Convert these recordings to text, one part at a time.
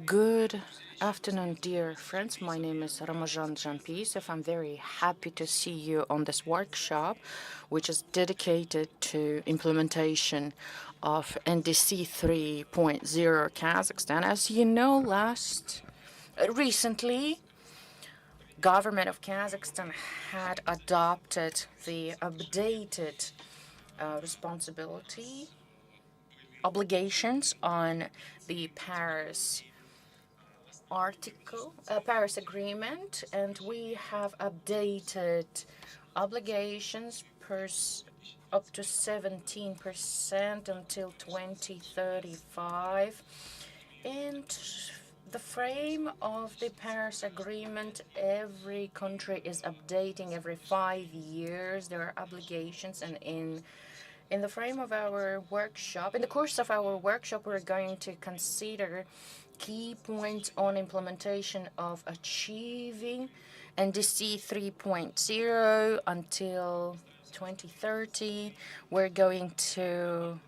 Good afternoon, dear friends. My name is Ramazan Janpisev. I'm very happy to see you on this workshop, which is dedicated to implementation of NDC 3.0 Kazakhstan. As you know, recently, government of Kazakhstan had adopted the updated responsibility obligations on the Paris Agreement, and we have updated obligations up to 17% until 2035. In the frame of the Paris Agreement, every country is updating every 5 years their obligations, and in the frame of our workshop, in the course of our workshop, we're going to consider key points on implementation of achieving NDC 3.0 until 2030. We're going to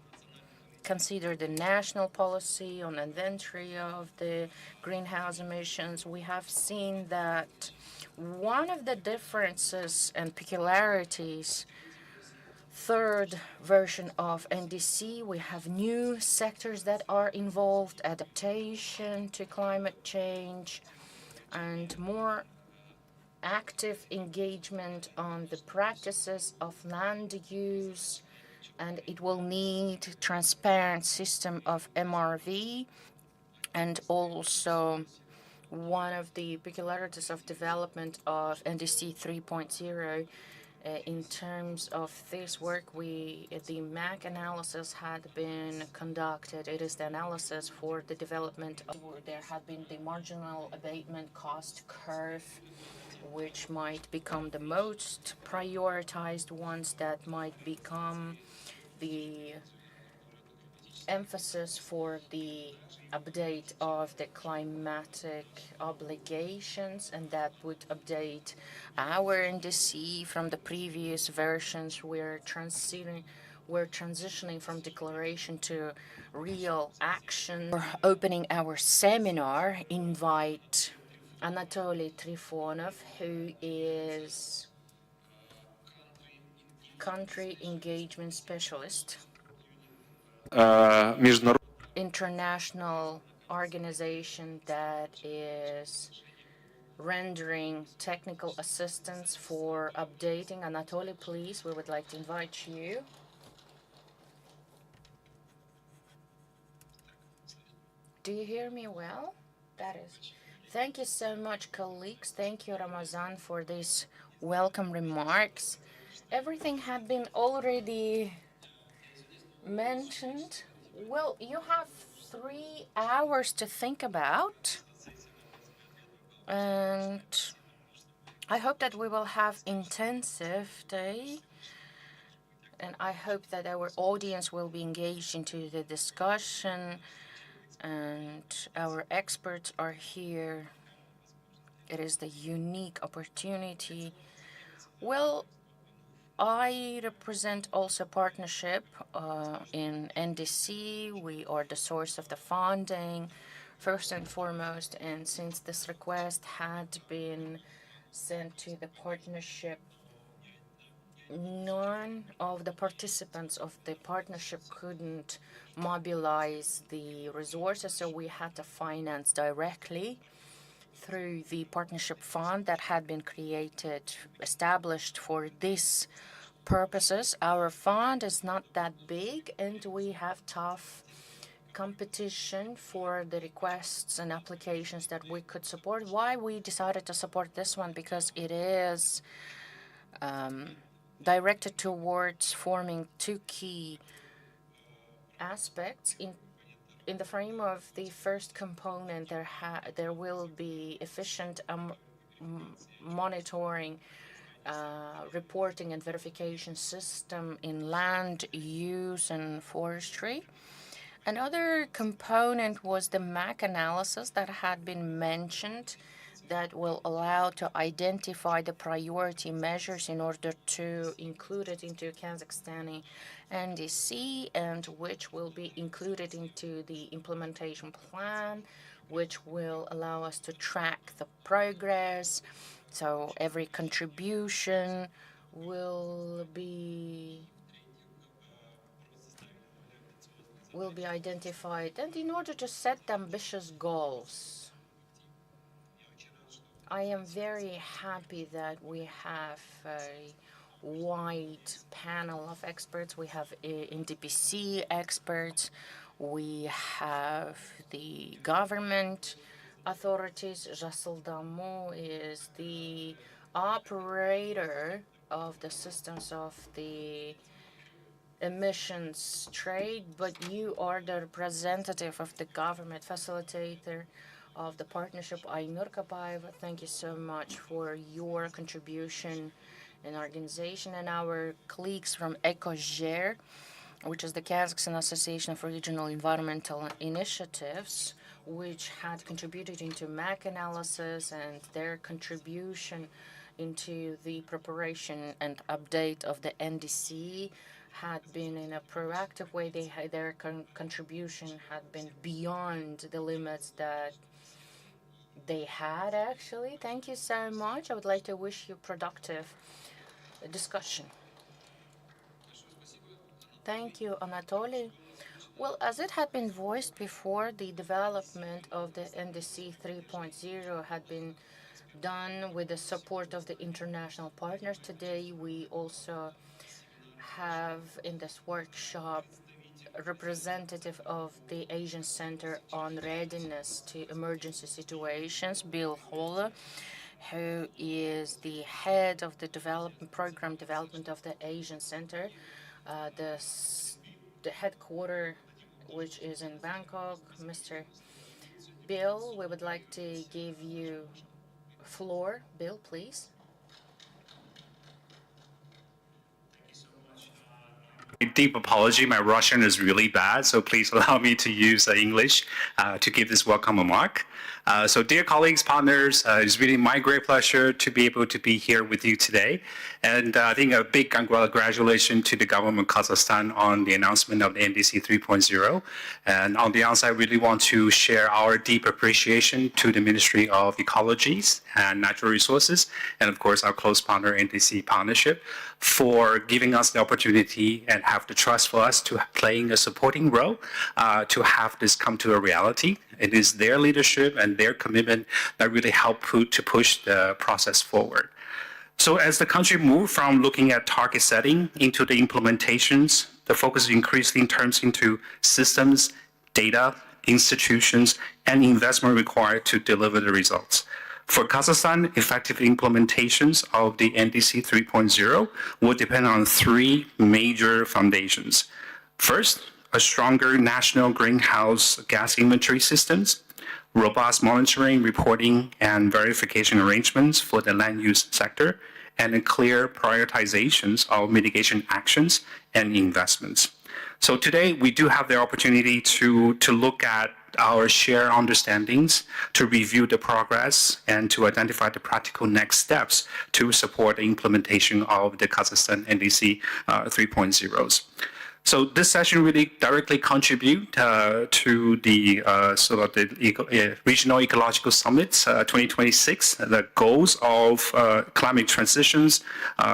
consider the national policy on inventory of the greenhouse emissions. We have seen that one of the differences and peculiarities third version of NDC, we have new sectors that are involved, adaptation to climate change, and more active engagement on the practices of land use, and it will need transparent system of MRV, and also one of the peculiarities of development of NDC 3.0. In terms of this work, the MAC analysis had been conducted. It is the analysis for the development of there had been the marginal abatement cost curve, which might become the most prioritized ones, that might become the emphasis for the update of the climatic obligations, and that would update our NDC from the previous versions. We're transitioning from declaration to real action. We're opening our seminar. Invite Anatoly Trifonov, who is country engagement specialist, international organization that is rendering technical assistance for updating. Anatoly, please, we would like to invite you. Do you hear me well? That is. Thank you so much, colleagues. Thank you, Ramazan, for these welcome remarks. Everything had been already mentioned. Well, you have 3 hours to think about, and I hope that we will have intensive day, and I hope that our audience will be engaged into the discussion, and our experts are here. It is the unique opportunity. Well, I represent also partnership in NDC. We are the source of the funding, first and foremost, and since this request had been sent to the partnership, none of the participants of the partnership couldn't mobilize the resources, so we had to finance directly through the partnership fund that had been established for these purposes. Our fund is not that big, and we have tough competition for the requests and applications that we could support. Why we decided to support this one? Because it is directed towards forming 2 key aspects. In the frame of the first component, there will be efficient monitoring, reporting and verification system in land use and forestry. Another component was the MAC analysis that had been mentioned, that will allow to identify the priority measures in order to include it into Kazakhstani NDC, and which will be included into the implementation plan. which will allow us to track the progress. So every contribution will be identified. And in order to set ambitious goals, I am very happy that we have a wide panel of experts. We have NDPC experts. We have the government authorities. 𝐍𝐃𝐂 is the operator of the systems of the emissions trade, but you are the representative of the government, facilitator of the partnership. Aynur Kabaev, thank you so much for your contribution and organization, and our colleagues from ECOJER, which is the Kazakhstan Association for Regional Environmental Initiatives, which had contributed into MAC analysis, and their contribution into the preparation and update of the NDC had been in a proactive way. Their contribution had been beyond the limits that they had, actually. Thank you so much. I would like to wish you productive discussion. Thank you, Anatoly. Well, as it had been voiced before, the development of the NDC 3.0 had been done with the support of the international partners. Today, we also have in this workshop a representative of the Asian Center on Readiness to Emergency Situations, Bill Holler, who is the head of the program development of the Asian Center, the headquarters, which is in Bangkok. Mr. Bill, we would like to give you floor. Bill, please. Deep apology. My Russian is really bad, so please allow me to use English to give this welcome remark. So dear colleagues, partners, it's really my great pleasure to be able to be here with you today. And I think a big congratulations to the government of Kazakhstan on the announcement of the NDC 3.0. And on the outside, I really want to share our deep appreciation to the Ministry of Ecologies and Natural Resources, and of course, our close partner, NDC Partnership, for giving us the opportunity and have the trust for us to playing a supporting role to have this come to a reality. It is their leadership and their commitment that really help to push the process forward. So as the country moved from looking at target setting into the implementations, the focus increased in terms into systems, data, institutions, and investment required to deliver the results. For Kazakhstan, effective implementations of the NDC 3.0 will depend on three major foundations. First, a stronger national greenhouse gas inventory systems, robust monitoring, reporting, and verification arrangements for the land use sector, and clear prioritizations of mitigation actions and investments. So today, we do have the opportunity to look at our shared understandings, to review the progress, and to identify the practical next steps to support the implementation of the Kazakhstan NDC 3.0s. So this session really directly contribute to the Regional Ecological Summit 2026, the goals of climate transitions,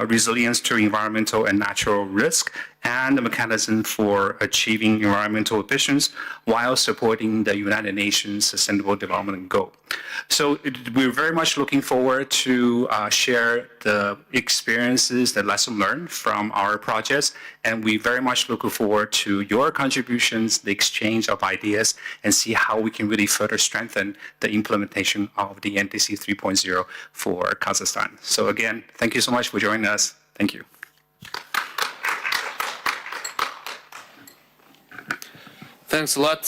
resilience to environmental and natural risk, and the mechanism for achieving environmental ambitions while supporting the United Nations Sustainable Development Goal. So we're very much looking forward to share the experiences, the lesson learned from our projects, and we very much look forward to your contributions, the exchange of ideas, and see how we can really further strengthen the implementation of the NDC 3.0 for Kazakhstan. So again, thank you so much for joining us. Thank you. Thanks a lot,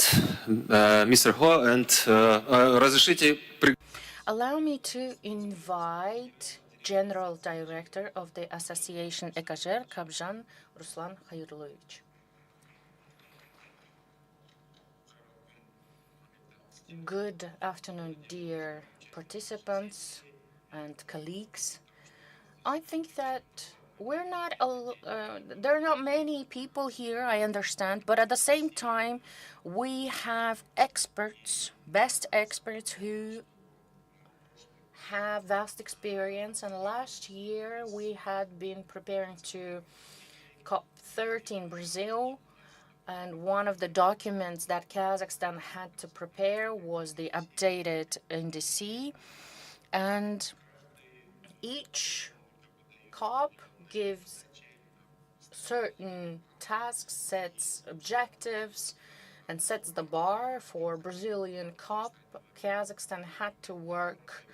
Mr. Ho, and разрешите... Allow me to invite General Director of the Association ECOJER, Kabzhan Ruslan Khayrulovich. Good afternoon, dear participants and colleagues. I think that we're not there are not many people here, I understand, but at the same time we have experts, best experts, who have vast experience. And last year we had been preparing to COP30 Brazil, and one of the documents that Kazakhstan had to prepare was the updated NDC. And each COP gives certain tasks, sets objectives, and sets the bar. For Brazilian COP, Kazakhstan had to work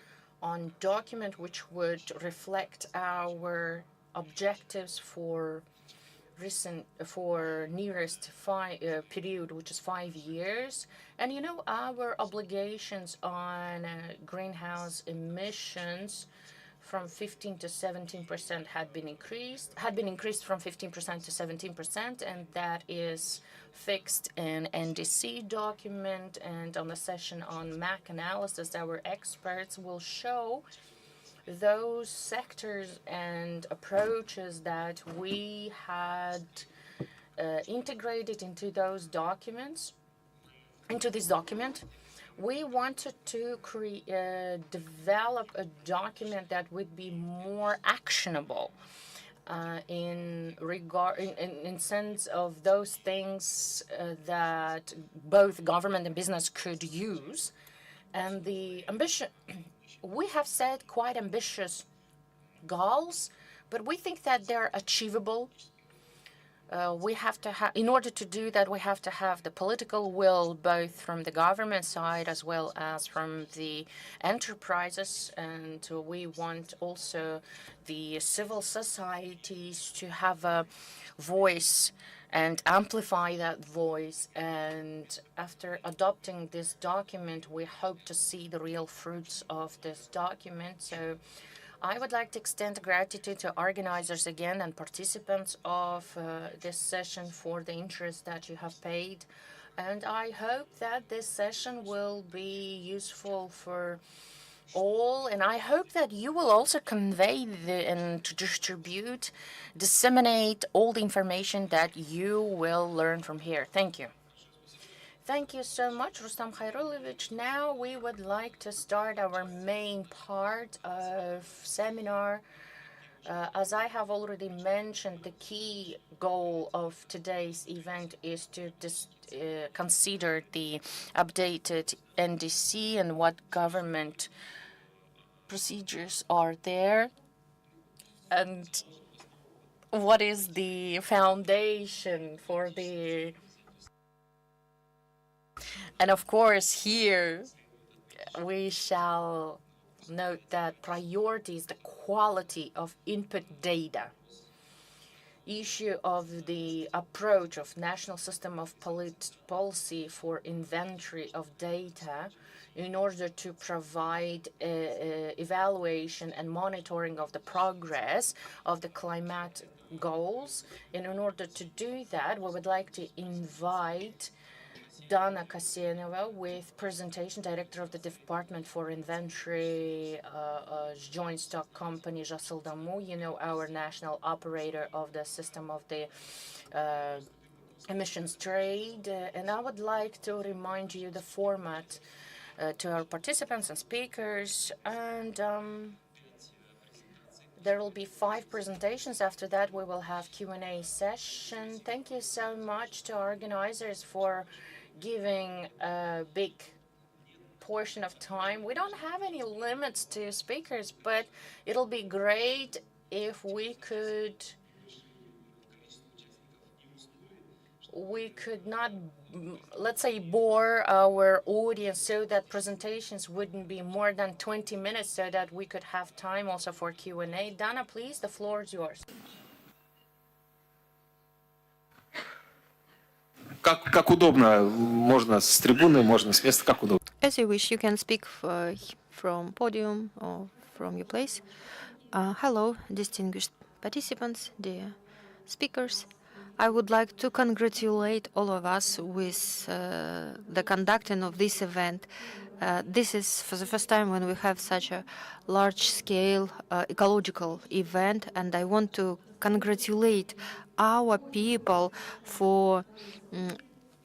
on document which would reflect our objectives for nearest period, which is 5 years. And you know, our obligations on greenhouse emissions from 15 to 17% had been increased from 15% to 17%, and that is fixed in NDC document. And on the session on MAC analysis, our experts will show those sectors and approaches that we had integrated into those documents, into this document. We wanted to develop a document that would be more actionable in sense of those things that both government and business could use. And the ambition, we have set quite ambitious goals, but we think that they're achievable. We have to have, in order to do that, we have to have the political will, both from the government side as well as from the enterprises. And we want also the civil societies to have a voice and amplify that voice. And after adopting this document, we hope to see the real fruits of this document. So I would like to extend gratitude to organizers again and participants of this session for the interest that you have paid. And I hope that this session will be useful for all. And I hope that you will also convey and distribute, disseminate all the information that you will learn from here. Thank you. Thank you so much, Rustam Khairulovich. Now we would like to start our main part of seminar. As I have already mentioned, the key goal of today's event is to consider the updated NDC and what government procedures are there, and what is the foundation for the. And of course, here we shall note that priority is the quality of input data. Issue of the approach of national system of policy for inventory of data in order to provide evaluation and monitoring of the progress of the climate goals. And in order to do that, we would like to invite Dana Kasenova with presentation, director of the Department for Inventory, joint stock company 𝐍𝐃𝐂, you know, our national operator of the system of the emissions trade. And I would like to remind you the format to our participants and speakers. And there will be 5 presentations. After that, we will have Q&A session. Thank you so much to organizers for giving a big portion of time. We don't have any limits to speakers, but it'll be great if we could not, let's say, bore our audience, so that presentations wouldn't be more than 20 minutes, so that we could have time also for Q&A. Dana, please, the floor is yours. Как удобно, можно с трибуны, можно с места, как удобно. As you wish, you can speak from podium or from your place. Hello, distinguished participants, dear speakers. I would like to congratulate all of us with the conducting of this event. This is for the first time when we have such a large-scale ecological event, and I want to congratulate our people for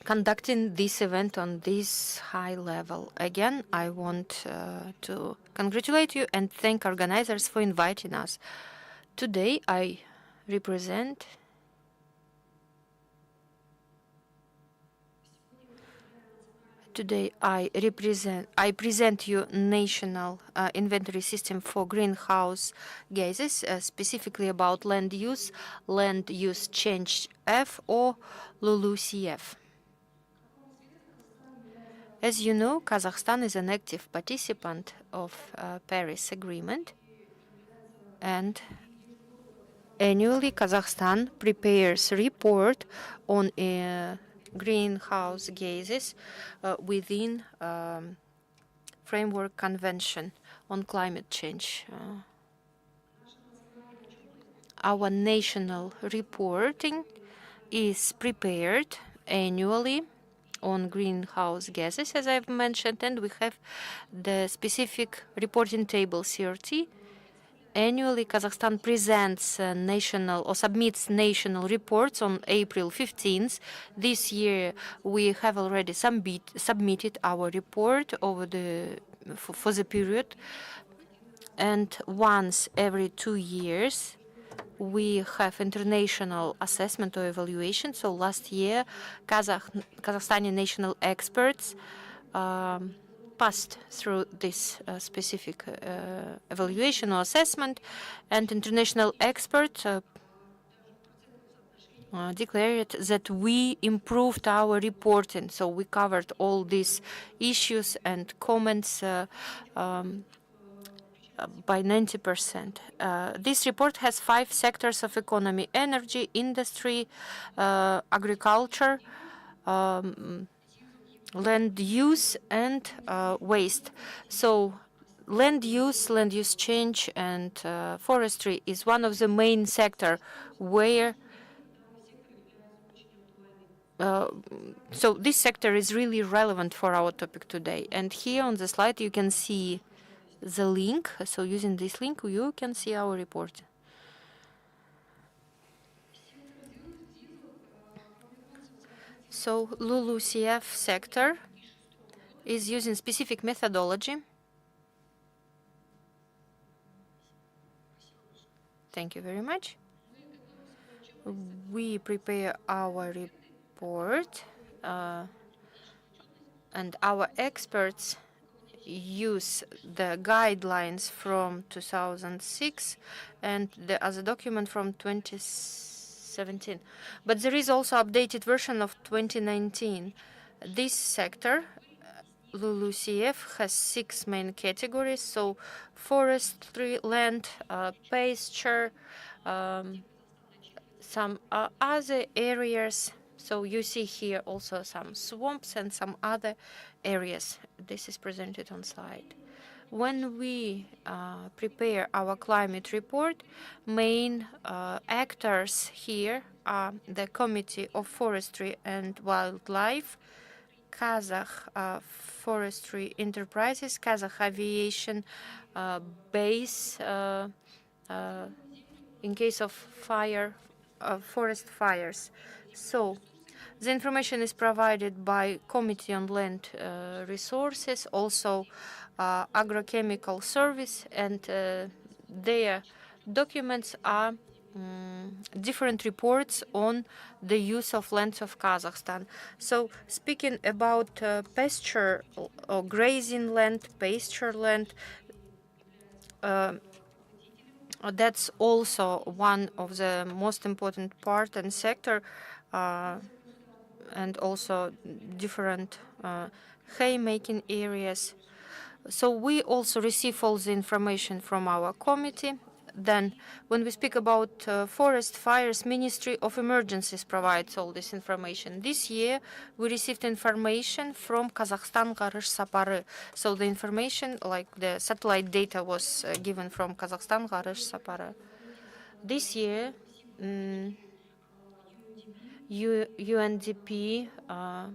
conducting this event on this high level. Again, I want to congratulate you and thank organizers for inviting us. Today, I represent I present you national inventory system for greenhouse gases, specifically about land use change F or LULUCF. As you know, Kazakhstan is an active participant of Paris Agreement, and annually Kazakhstan prepares a report on greenhouse gases within Framework Convention on Climate Change. Our national reporting is prepared annually on greenhouse gases, as I've mentioned, and we have the specific reporting table CRT. Annually, Kazakhstan presents national or submits national reports on April 15th. This year, we have already submitted our report over for the period, and once every 2 years, we have international assessment or evaluation. So last year, Kazakhstani national experts passed through this specific evaluation or assessment, and international experts declared that we improved our reporting. So we covered all these issues and comments by 90%. This report has 5 sectors of economy: energy, industry, agriculture, land use, and waste. So land use change, and forestry is one of the main sector where so this sector is really relevant for our topic today. And here on the slide you can see the link. So using this link you can see our report. So LULUCF sector is using specific methodology. Thank you very much. We prepare our report and our experts use the guidelines from 2006 and the other document from 2017. But there is also updated version of 2019. This sector, LULUCF, has 6 main categories. So forestry, land, pasture, some other areas. So you see here also some swamps and some other areas. This is presented on slide. When we prepare our climate report, main actors here are the Committee of Forestry and Wildlife, Kazakh Forestry Enterprises, Kazakh Aviation Base in case of forest fires. So the information is provided by Committee on Land Resources, also Agrochemical Service, and their documents are different reports on the use of lands of Kazakhstan. So speaking about pasture or grazing land, pasture land, that's also one of the most important part and sector, and also different hay-making areas. So we also receive all the information from our committee. Then, when we speak about forest fires, Ministry of Emergencies provides all this information. This year, we received information from Kazakhstan 𝐺 𝐸𝐺. So the information, like the satellite data, was given from Kazakhstan 𝐺 𝐸𝐺. This year, UNDP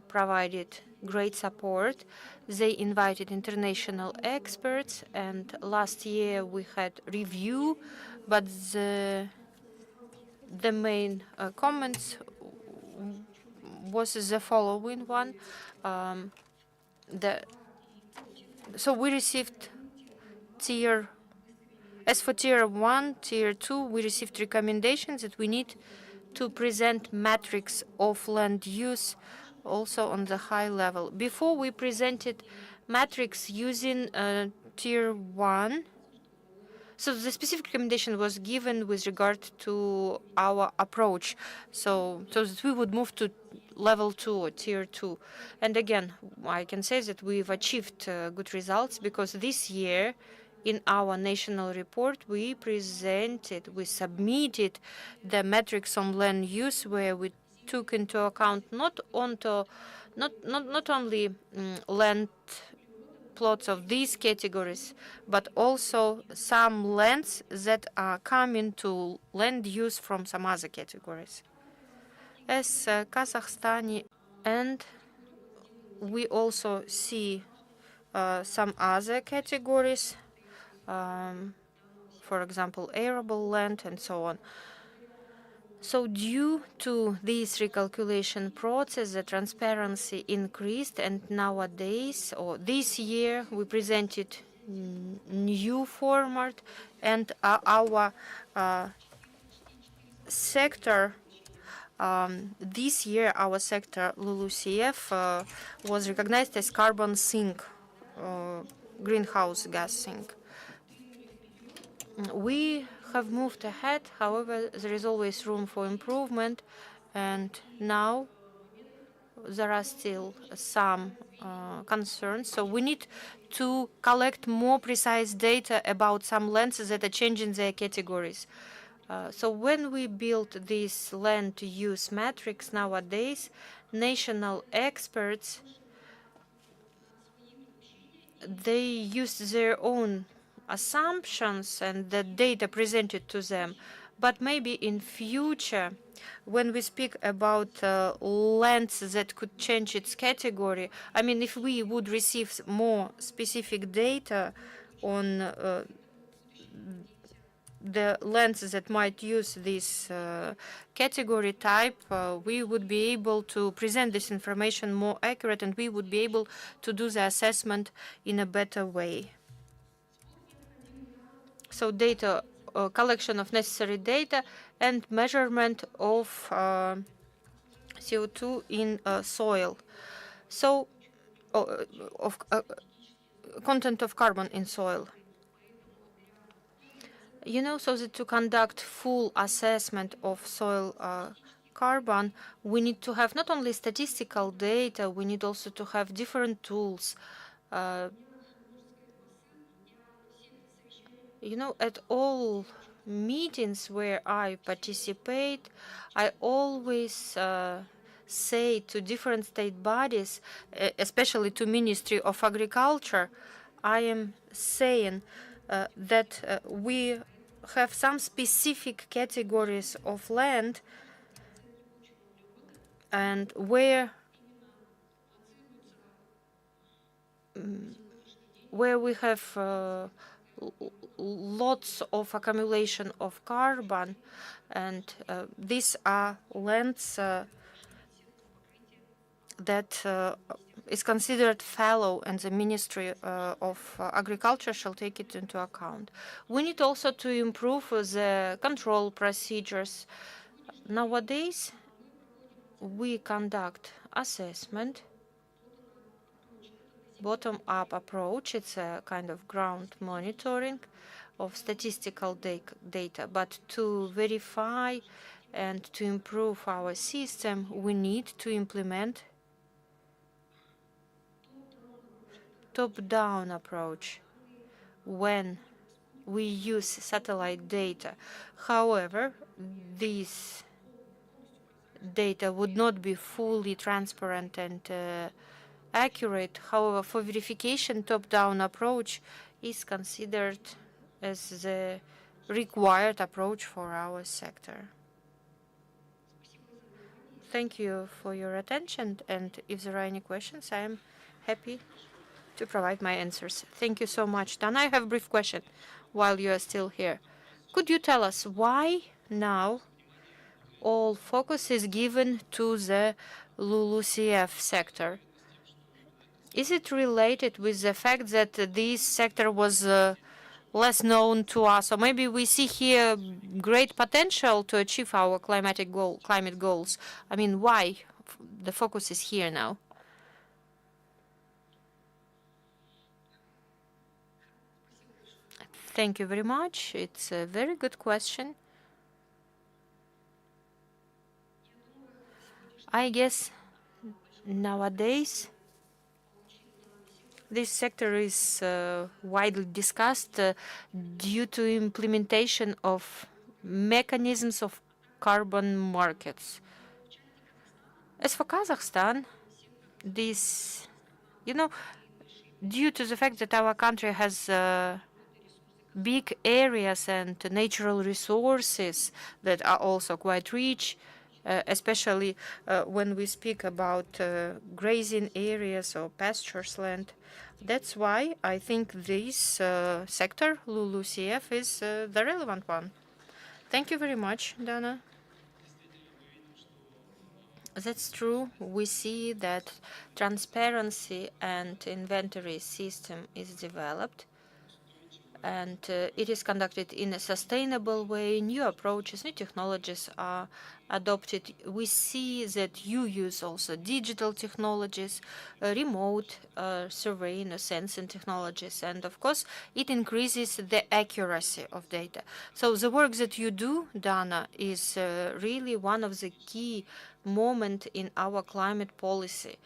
provided great support. They invited international experts, and last year we had review, but the main comments was the following one. So we received as for tier 1, tier 2, we received recommendations that we need to present metrics of land use also on the high level. Before we presented metrics using tier 1, so the specific recommendation was given with regard to our approach, so that we would move to level 2 or tier 2. And again, I can say that we've achieved good results, because this year in our national report we submitted the metrics on land use, where we took into account not only land plots of these categories, but also some lands that are coming to land use from some other categories. As Kazakhstan, and we also see some other categories, for example, arable land and so on. So due to this recalculation process, the transparency increased, and nowadays, or this year, we presented new format, and our sector, this year, our sector, LULUCF, was recognized as carbon sink, greenhouse gas sink. We have moved ahead. However, there is always room for improvement, and now there are still some concerns. So we need to collect more precise data about some lands that are changing their categories. So when we built these land use metrics nowadays, national experts, they used their own assumptions and the data presented to them. But maybe in future, when we speak about lands that could change its category, I mean, if we would receive more specific data on the lands that might use this category type, we would be able to present this information more accurate, and we would be able to do the assessment in a better way. So data, collection of necessary data, and measurement of CO2 in soil. So of content of carbon in soil. You know, so that to conduct full assessment of soil carbon, we need to have not only statistical data, we need also to have different tools. You know, at all meetings where I participate, I always say to different state bodies, especially to Ministry of Agriculture, I am saying that we have some specific categories of land, and where we have lots of accumulation of carbon, and these are lands that is considered fallow, and the Ministry of Agriculture shall take it into account. We need also to improve the control procedures. Nowadays, we conduct assessment, bottom-up approach. It's a kind of ground monitoring of statistical data. But to verify and to improve our system, we need to implement top-down approach when we use satellite data. However, this data would not be fully transparent and accurate. However, for verification, top-down approach is considered as the required approach for our sector. thank you for your attention, and if there are any questions, I am happy to provide my answers. Thank you so much. Dana, I have a brief question while you are still here. Could you tell us why now all focus is given to the LULUCF sector? Is it related with the fact that this sector was less known to us, or maybe we see here great potential to achieve our climate goals? I mean, why the focus is here now? Thank you very much. It's a very good question. I guess nowadays this sector is widely discussed due to implementation of mechanisms of carbon markets. As for Kazakhstan, this, due to the fact that our country has big areas and natural resources that are also quite rich, especially when we speak about grazing areas or pastures land. That's why I think this sector, LULUCF, is the relevant one. Thank you very much, Dana. That's true. We see that transparency and inventory system is developed, and it is conducted in a sustainable way. New approaches, new technologies are adopted. We see that you use also digital technologies, remote surveying or sensing technologies, and of course it increases the accuracy of data. So the work that you do, Dana, is really one of the key moments in our climate policy.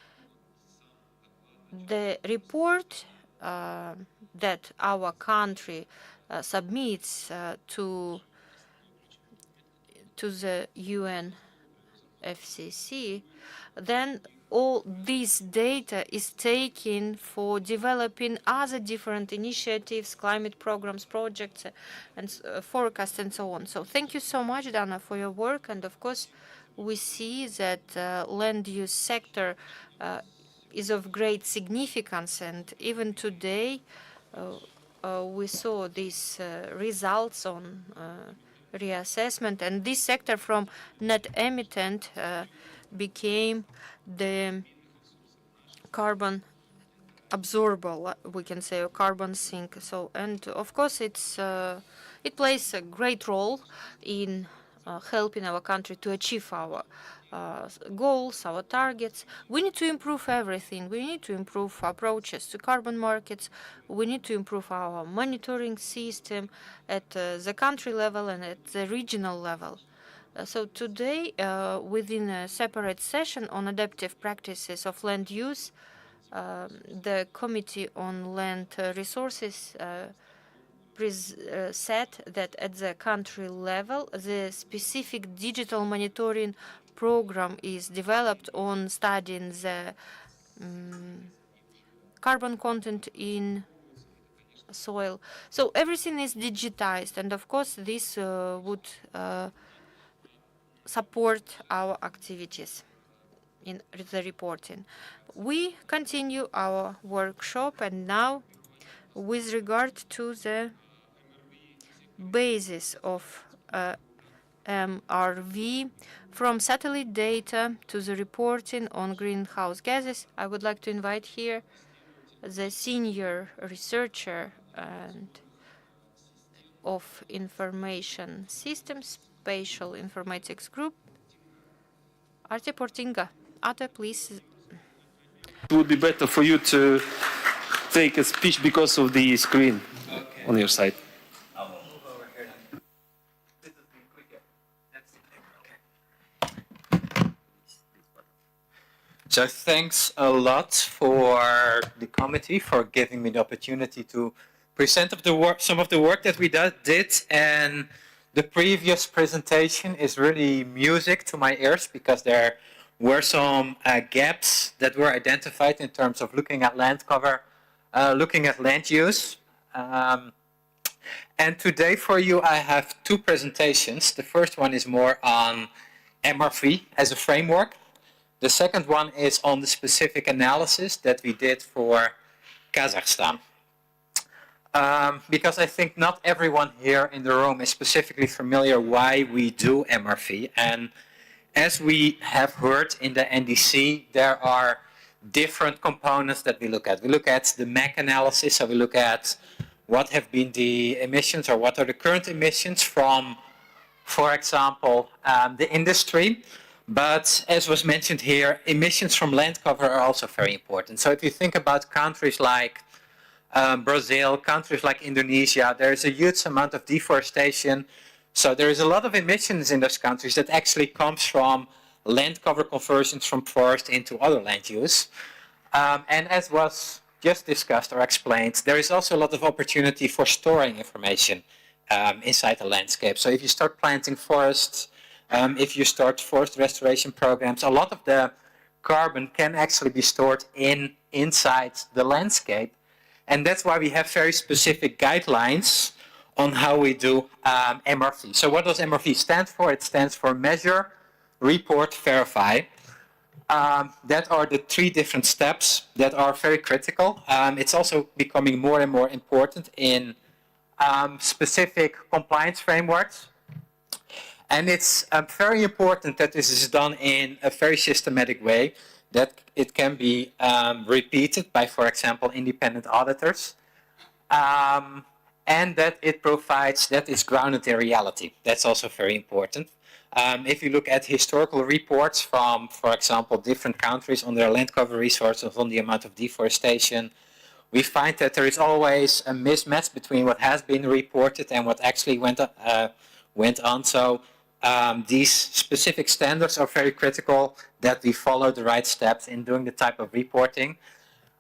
The report that our country submits to the UNFCCC, then all this data is taken for developing other different initiatives, climate programs, projects, and forecasts, and so on. So thank you so much, Dana, for your work. And of course, we see that land use sector is of great significance, and even today we saw these results on reassessment, and this sector from net emittent became the carbon absorber, we can say, or carbon sink. So, and of course it plays a great role in helping our country to achieve our goals, our targets. We need to improve everything. We need to improve approaches to carbon markets. We need to improve our monitoring system at the country level and at the regional level. So today, within a separate session on adaptive practices of land use, the Committee on Land Resources said that at the country level, the specific digital monitoring program is developed on studying the carbon content in soil. So everything is digitized, and of course this would support our activities in the reporting. We continue our workshop, and now with regard to the basis of MRV, from satellite data to the reporting on greenhouse gases, I would like to invite here the senior researcher of information systems, spatial informatics group, Arte Portinga. Arte, please. It would be better for you to take a speech because of the screen on your side. So thanks a lot for the committee for giving me the opportunity to present some of the work that we did. And the previous presentation is really music to my ears, because there were some gaps that were identified in terms of looking at land cover, looking at land use. And today for you, I have two presentations. The first one is more on MRV as a framework. The second one is on the specific analysis that we did for Kazakhstan. Because I think not everyone here in the room is specifically familiar why we do MRV. And as we have heard in the NDC, there are different components that we look at. We look at the MAC analysis, so we look at what have been the emissions or what are the current emissions from, for example, the industry. But as was mentioned here, emissions from land cover are also very important. So if you think about countries like Brazil, countries like Indonesia, there is a huge amount of deforestation. So there is a lot of emissions in those countries that actually comes from land cover conversions from forest into other land use. And as was just discussed or explained, there is also a lot of opportunity for storing information inside the landscape. So if you start planting forests, if you start forest restoration programs, a lot of the carbon can actually be stored inside the landscape. And that's why we have very specific guidelines on how we do MRV. So what does MRV stand for? It stands for Measure, Report, Verify. That are the three different steps that are very critical. It's also becoming more and more important in specific compliance frameworks. And it's very important that this is done in a very systematic way, that it can be repeated by, for example, independent auditors, and that it provides, that is grounded in reality. That's also very important. If you look at historical reports from, for example, different countries on their land cover resources, on the amount of deforestation, we find that there is always a mismatch between what has been reported and what actually went on. So these specific standards are very critical, that we follow the right steps in doing the type of reporting.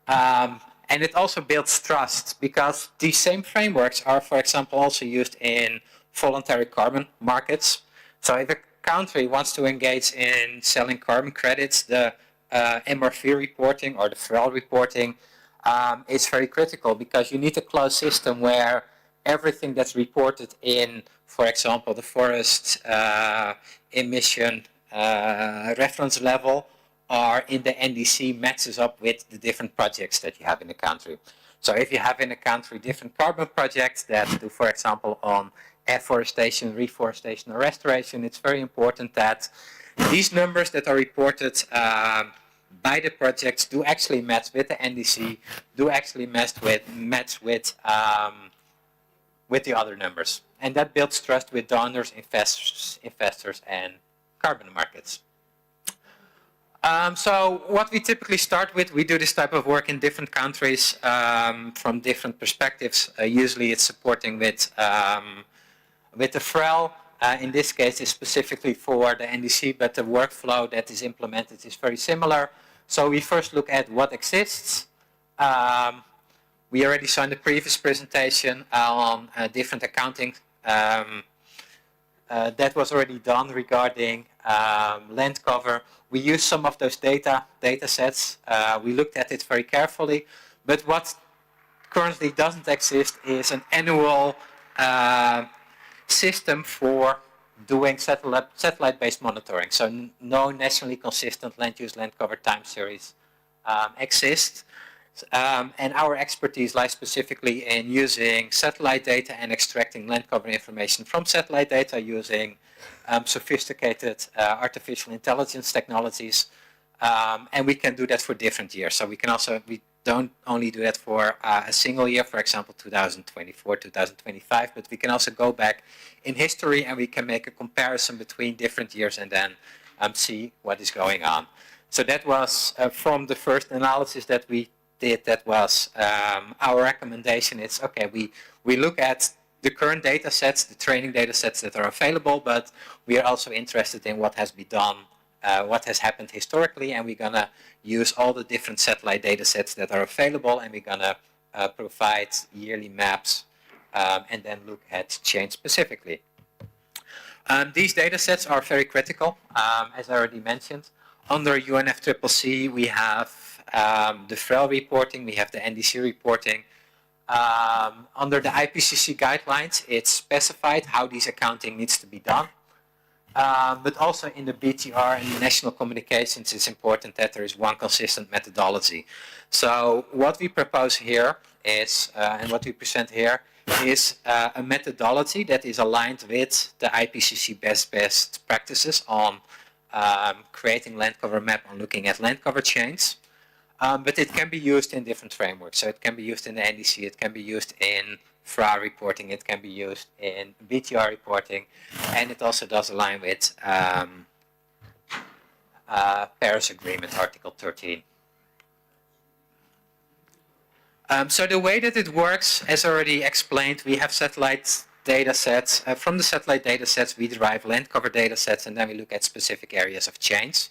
And it also builds trust, because these same frameworks are, for example, also used in voluntary carbon markets. So if a country wants to engage in selling carbon credits, the MRV reporting or the 𝐸L reporting is very critical, because you need a closed system where everything that's reported in, for example, the forest emission reference level or in the NDC matches up with the different projects that you have in the country. So if you have in a country different carbon projects that do, for example, on afforestation, reforestation, or restoration, it's very important that these numbers that are reported by the projects do actually match with the NDC, do actually match with the other numbers. And that builds trust with donors, investors, and carbon markets. So what we typically start with, we do this type of work in different countries from different perspectives. Usually it's supporting with the 𝐸L. In this case, it's specifically for the NDC, but the workflow that is implemented is very similar. So we first look at what exists. We already saw in the previous presentation on different accounting that was already done regarding land cover. We used some of those data sets. We looked at it very carefully. But what currently doesn't exist is an annual system for doing satellite-based monitoring. So no nationally consistent land use, land cover time series exists. And our expertise lies specifically in using satellite data and extracting land cover information from satellite data using sophisticated artificial intelligence technologies. And we can do that for different years. So we don't only do that for a single year, for example, 2024, 2025, but we can also go back in history and we can make a comparison between different years and then see what is going on. So that was from the first analysis that we did, that was our recommendation. It's okay, we look at the current data sets, the training data sets that are available, but we are also interested in what has been done, what has happened historically, and we're going to use all the different satellite data sets that are available, and we're going to provide yearly maps and then look at change specifically. These data sets are very critical, as I already mentioned. Under UNFCCC, we have the 𝐸L reporting, we have the NDC reporting. Under the IPCC guidelines, it's specified how these accounting needs to be done. but also in the BTR and the national communications, it's important that there is one consistent methodology. So what we propose here is, and what we present here, is a methodology that is aligned with the IPCC best practices on creating land cover map, on looking at land cover chains. But it can be used in different frameworks. So it can be used in the NDC, it can be used in 𝐬𝐴 reporting, it can be used in BTR reporting, and it also does align with Paris Agreement, Article 13. So the way that it works, as already explained, we have satellite data sets. From the satellite data sets, we derive land cover data sets, and then we look at specific areas of change.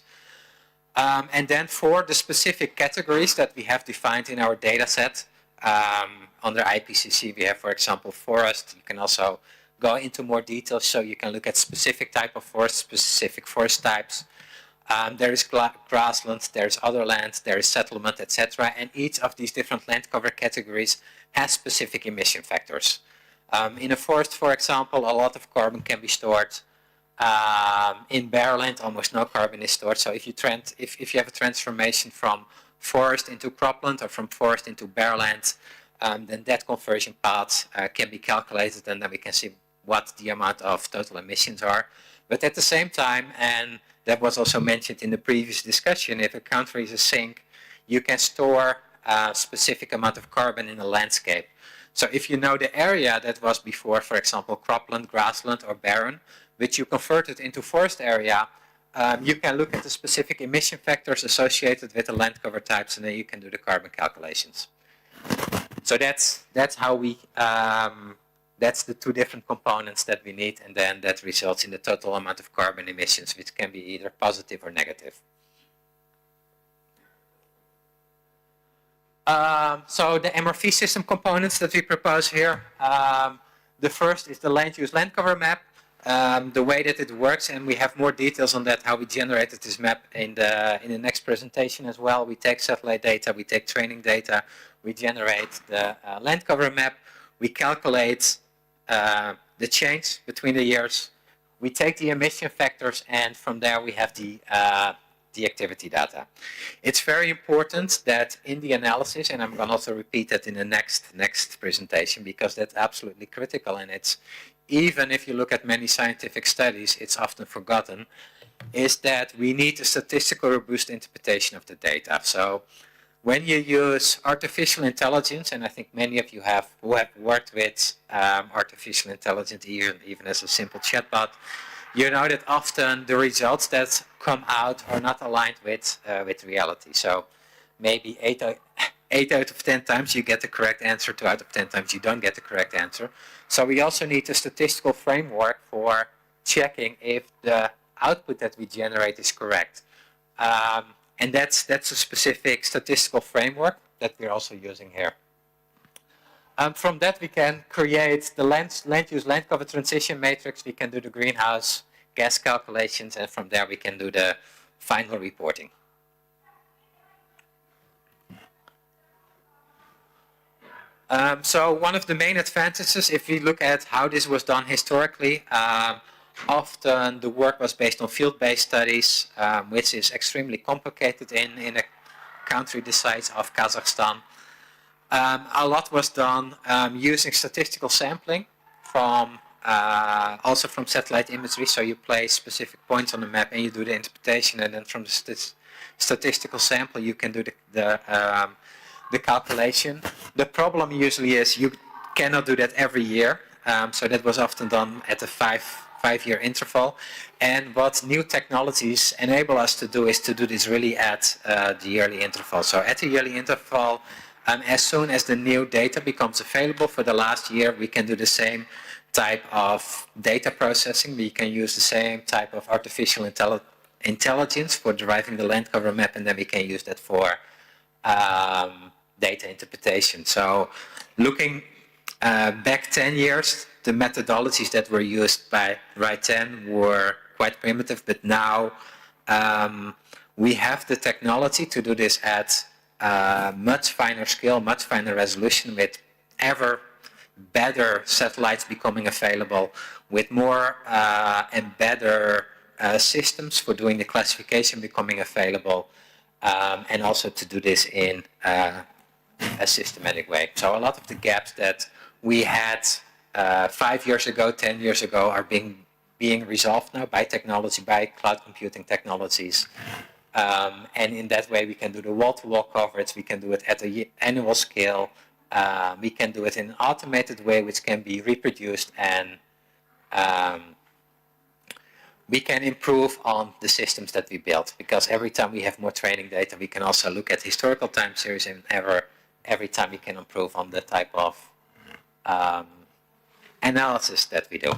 And then for the specific categories that we have defined in our data set, under IPCC, we have, for example, forest. You can also go into more detail, so you can look at specific type of forest, specific forest types. There is grassland, there is other land, there is settlement, etc. And each of these different land cover categories has specific emission factors. In a forest, for example, a lot of carbon can be stored. In bare land, almost no carbon is stored. So if you have a transformation from forest into cropland or from forest into bare land, then that conversion path can be calculated, and then we can see what the amount of total emissions are. But at the same time, and that was also mentioned in the previous discussion, if a country is a sink, you can store a specific amount of carbon in a landscape. So if you know the area that was before, for example, cropland, grassland, or barren, which you converted into forest area, you can look at the specific emission factors associated with the land cover types, and then you can do the carbon calculations. So that's how we, that's the two different components that we need, and then that results in the total amount of carbon emissions, which can be either positive or negative. So the MRV system components that we propose here, the first is the land use land cover map. The way that it works, and we have more details on that, how we generated this map in the next presentation as well. We take satellite data, we take training data, we generate the land cover map, we calculate the change between the years, we take the emission factors, and from there we have the activity data. It's very important that in the analysis, and I'm going to also repeat that in the next presentation, because that's absolutely critical, and it's, even if you look at many scientific studies, it's often forgotten, is that we need a statistical robust interpretation of the data. So when you use artificial intelligence, and I think many of you who have worked with artificial intelligence, even as a simple chatbot, you know that often the results that come out are not aligned with reality. So maybe 8 out of 10 times you get the correct answer, 2 out of 10 times you don't get the correct answer. So we also need a statistical framework for checking if the output that we generate is correct. And that's a specific statistical framework that we're also using here. From that we can create the land use land cover transition matrix, we can do the greenhouse gas calculations, and from there we can do the final reporting. So one of the main advantages, if we look at how this was done historically, often the work was based on field-based studies, which is extremely complicated in a country the size of Kazakhstan. A lot was done using statistical sampling from also from satellite imagery. So you place specific points on the map and you do the interpretation, and then from the statistical sample you can do the calculation. The problem usually is you cannot do that every year. So that was often done at a five-year interval. And what new technologies enable us to do is to do this really at the yearly interval. So at the yearly interval, as soon as the new data becomes available for the last year, we can do the same type of data processing. We can use the same type of artificial intelligence for deriving the land cover map, and then we can use that for data interpretation. So looking back 10 years, the methodologies that were used by right then were quite primitive, but now we have the technology to do this at much finer scale, much finer resolution, with ever better satellites becoming available, with more and better systems for doing the classification becoming available, and also to do this in a systematic way. So a lot of the gaps that we had 5 years ago, 10 years ago are being resolved now by technology, by cloud computing technologies. And in that way, we can do the wall-to-wall coverage. We can do it at an annual scale. We can do it in an automated way, which can be reproduced, and we can improve on the systems that we built, because every time we have more training data, we can also look at historical time series, and every time we can improve on the type of analysis that we do.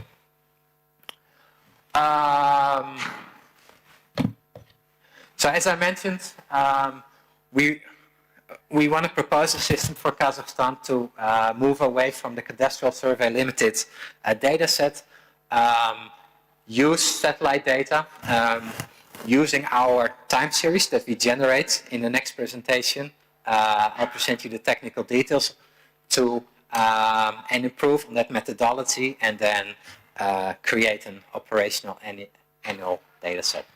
So as I mentioned, we want to propose a system for Kazakhstan to move away from the cadastral survey limited data set, use satellite data, using our time series that we generate in the next presentation. I'll present you the technical details to and improve on that methodology, and then create an operational annual data set.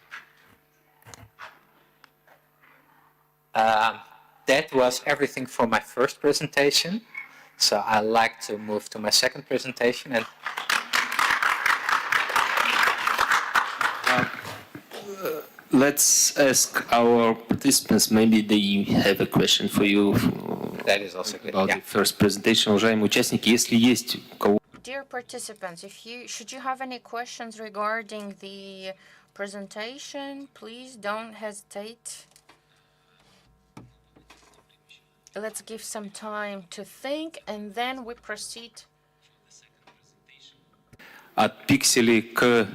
That was everything for my first presentation. So I'd like to move to my second presentation. And let's ask our participants, maybe they have a question for you. That is also good. About Yeah. the first presentation. Уважаемые участники, если есть у кого... Dear participants, should you have any questions regarding the presentation, please don't hesitate. Let's give some time to think, and then we proceed. От пикселей к...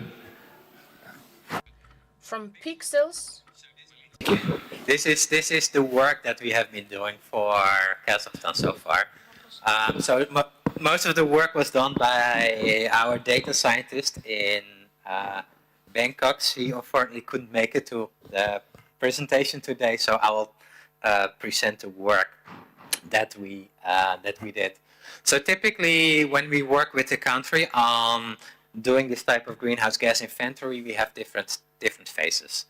From pixels. This is the work that we have been doing for Kazakhstan so far. So most of the work was done by our data scientist in Bangkok. She unfortunately couldn't make it to the presentation today, so I will present the work that we did. So typically, when we work with the country on doing this type of greenhouse gas inventory, we have different phases.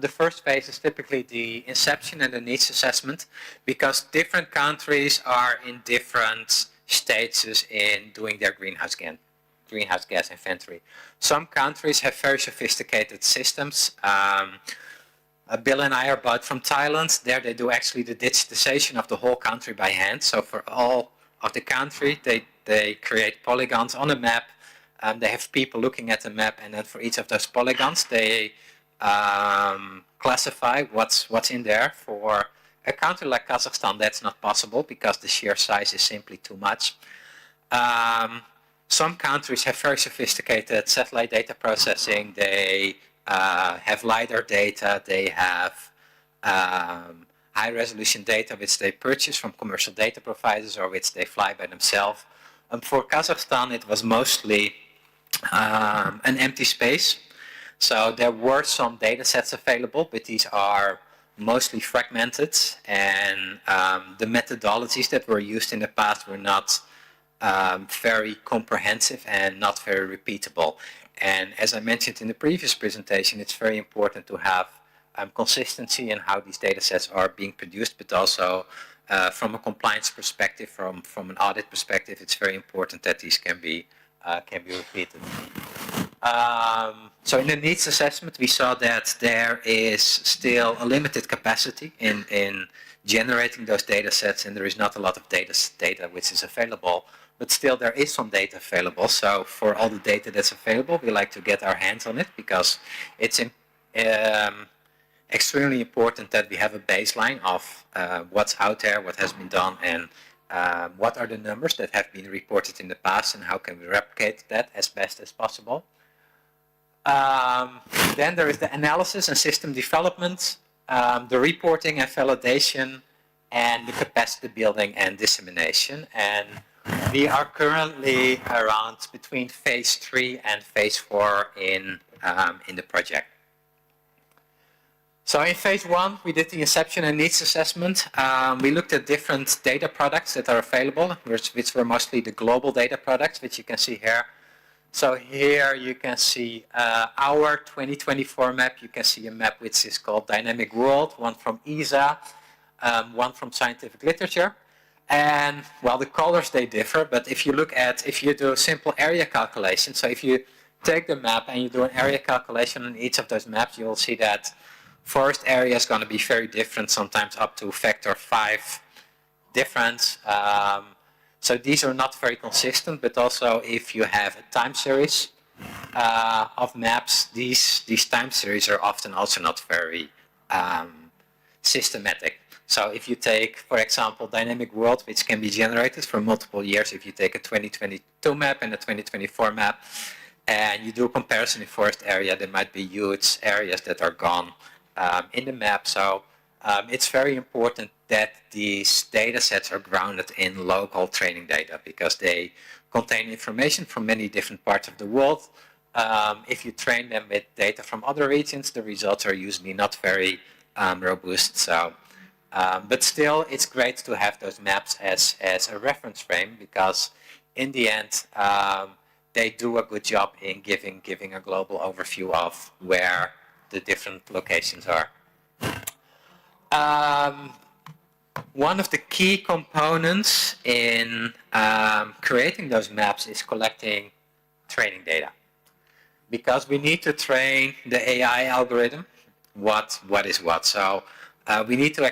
The first phase is typically the inception and the needs assessment, because different countries are in different stages in doing their greenhouse gas inventory. Some countries have very sophisticated systems. Bill and I are both from Thailand. There they do actually the digitization of the whole country by hand. So for all of the country, they create polygons on a map. They have people looking at the map, and then for each of those polygons, they classify what's in there. For a country like Kazakhstan, that's not possible because the sheer size is simply too much. Some countries have very sophisticated satellite data processing. They have LiDAR data. They have high-resolution data which they purchase from commercial data providers or which they fly by themselves. For Kazakhstan, it was mostly an empty space. So there were some data sets available, but these are mostly fragmented, and the methodologies that were used in the past were not very comprehensive and not very repeatable. And as I mentioned in the previous presentation, it's very important to have consistency in how these data sets are being produced, but also from a compliance perspective, from an audit perspective, it's very important that these can be repeated. So in the needs assessment, we saw that there is still a limited capacity in generating those data sets, and there is not a lot of data which is available, but still there is some data available. So for all the data that's available, we like to get our hands on it, because it's extremely important that we have a baseline of what's out there, what has been done, and what are the numbers that have been reported in the past, and how can we replicate that as best as possible. Then there is the analysis and system development, the reporting and validation, and the capacity building and dissemination. And we are currently around between phase 3 and phase 4 in the project. So in phase 1, we did the inception and needs assessment. We looked at different data products that are available, which were mostly the global data products, which you can see here. So here you can see our 2024 map. You can see a map which is called Dynamic World, one from ESA, one from Scientific Literature. And well, the colors, they differ, but if you do a simple area calculation, so if you take the map and you do an area calculation on each of those maps, you will see that forest area is going to be very different, sometimes up to factor 5 difference. So these are not very consistent, but also if you have a time series of maps, these time series are often also not very systematic. So if you take, for example, Dynamic World, which can be generated for multiple years, if you take a 2022 map and a 2024 map, and you do a comparison in forest area, there might be huge areas that are gone in the map. So it's very important that these data sets are grounded in local training data because they contain information from many different parts of the world. If you train them with data from other regions, the results are usually not very robust. So, but still, it's great to have those maps as a reference frame because in the end, they do a good job in giving a global overview of where the different locations are. One of the key components in creating those maps is collecting training data. Because we need to train the AI algorithm what is what. So we need to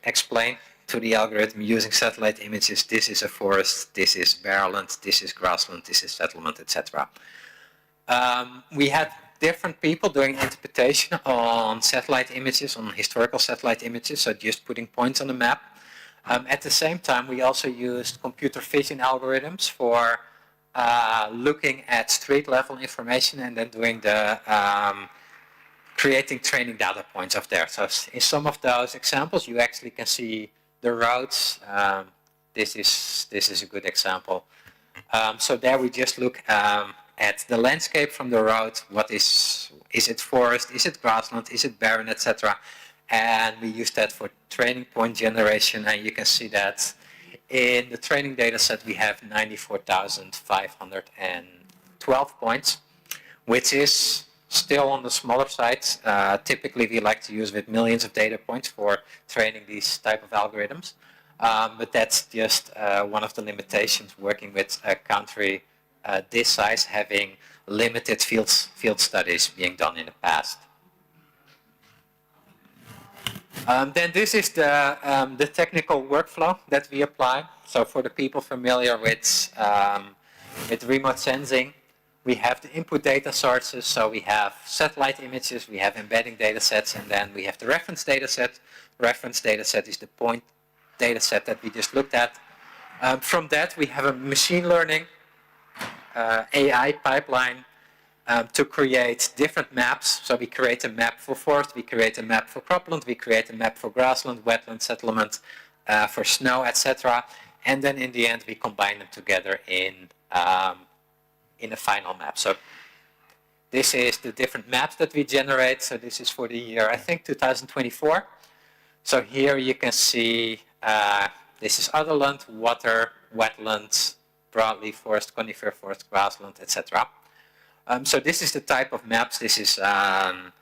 explain to the algorithm using satellite images, this is a forest, this is barrelland, this is grassland, this is settlement, etc. We had different people doing interpretation on satellite images, on historical satellite images, so just putting points on the map. At the same time, we also used computer vision algorithms for looking at street level information and then doing the creating training data points of there. So in some of those examples, you actually can see the roads. This is a good example. So there we just look at the landscape from the road. What is it forest? Is it grassland? Is it barren, etc. And we use that for training point generation. And you can see that in the training data set we have 94,512 points, which is still on the smaller side. Typically we like to use with millions of data points for training these type of algorithms. But that's just one of the limitations working with a country this size, having limited field studies being done in the past. Then this is the technical workflow that we apply. So for the people familiar with remote sensing, we have the input data sources. So we have satellite images, we have embedding data sets, and then we have the reference data set. Reference data set is the point data set that we just looked at. From that, we have a machine learning AI pipeline to create different maps. So we create a map for forest, we create a map for cropland, we create a map for grassland, wetland, settlement, for snow, etc. And then in the end, we combine them together in a final map. So this is the different maps that we generate. So this is for the year, I think, 2024. So here you can see this is other land, water, wetlands, broadleaf forest, conifer forest, grassland, etc. So this is the type of maps. This is a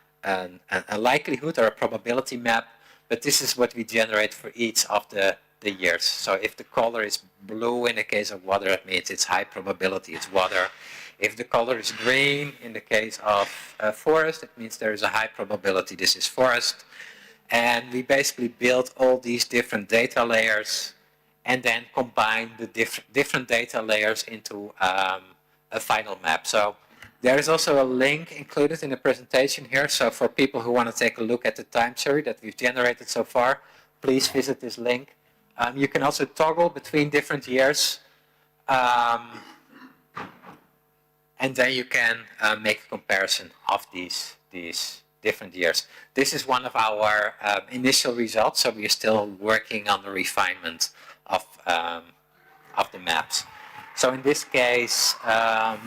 likelihood or a probability map, but this is what we generate for each of the years. So if the color is blue in the case of water, it means it's high probability, it's water. If the color is green in the case of forest, it means there is a high probability this is forest. And we basically build all these different data layers and then combine the different data layers into a final map. So there is also a link included in the presentation here. So for people who want to take a look at the time series that we've generated so far, please visit this link. You can also toggle between different years. And then you can make a comparison of these different years. This is one of our initial results, so we are still working on the refinement of the maps. So in this case,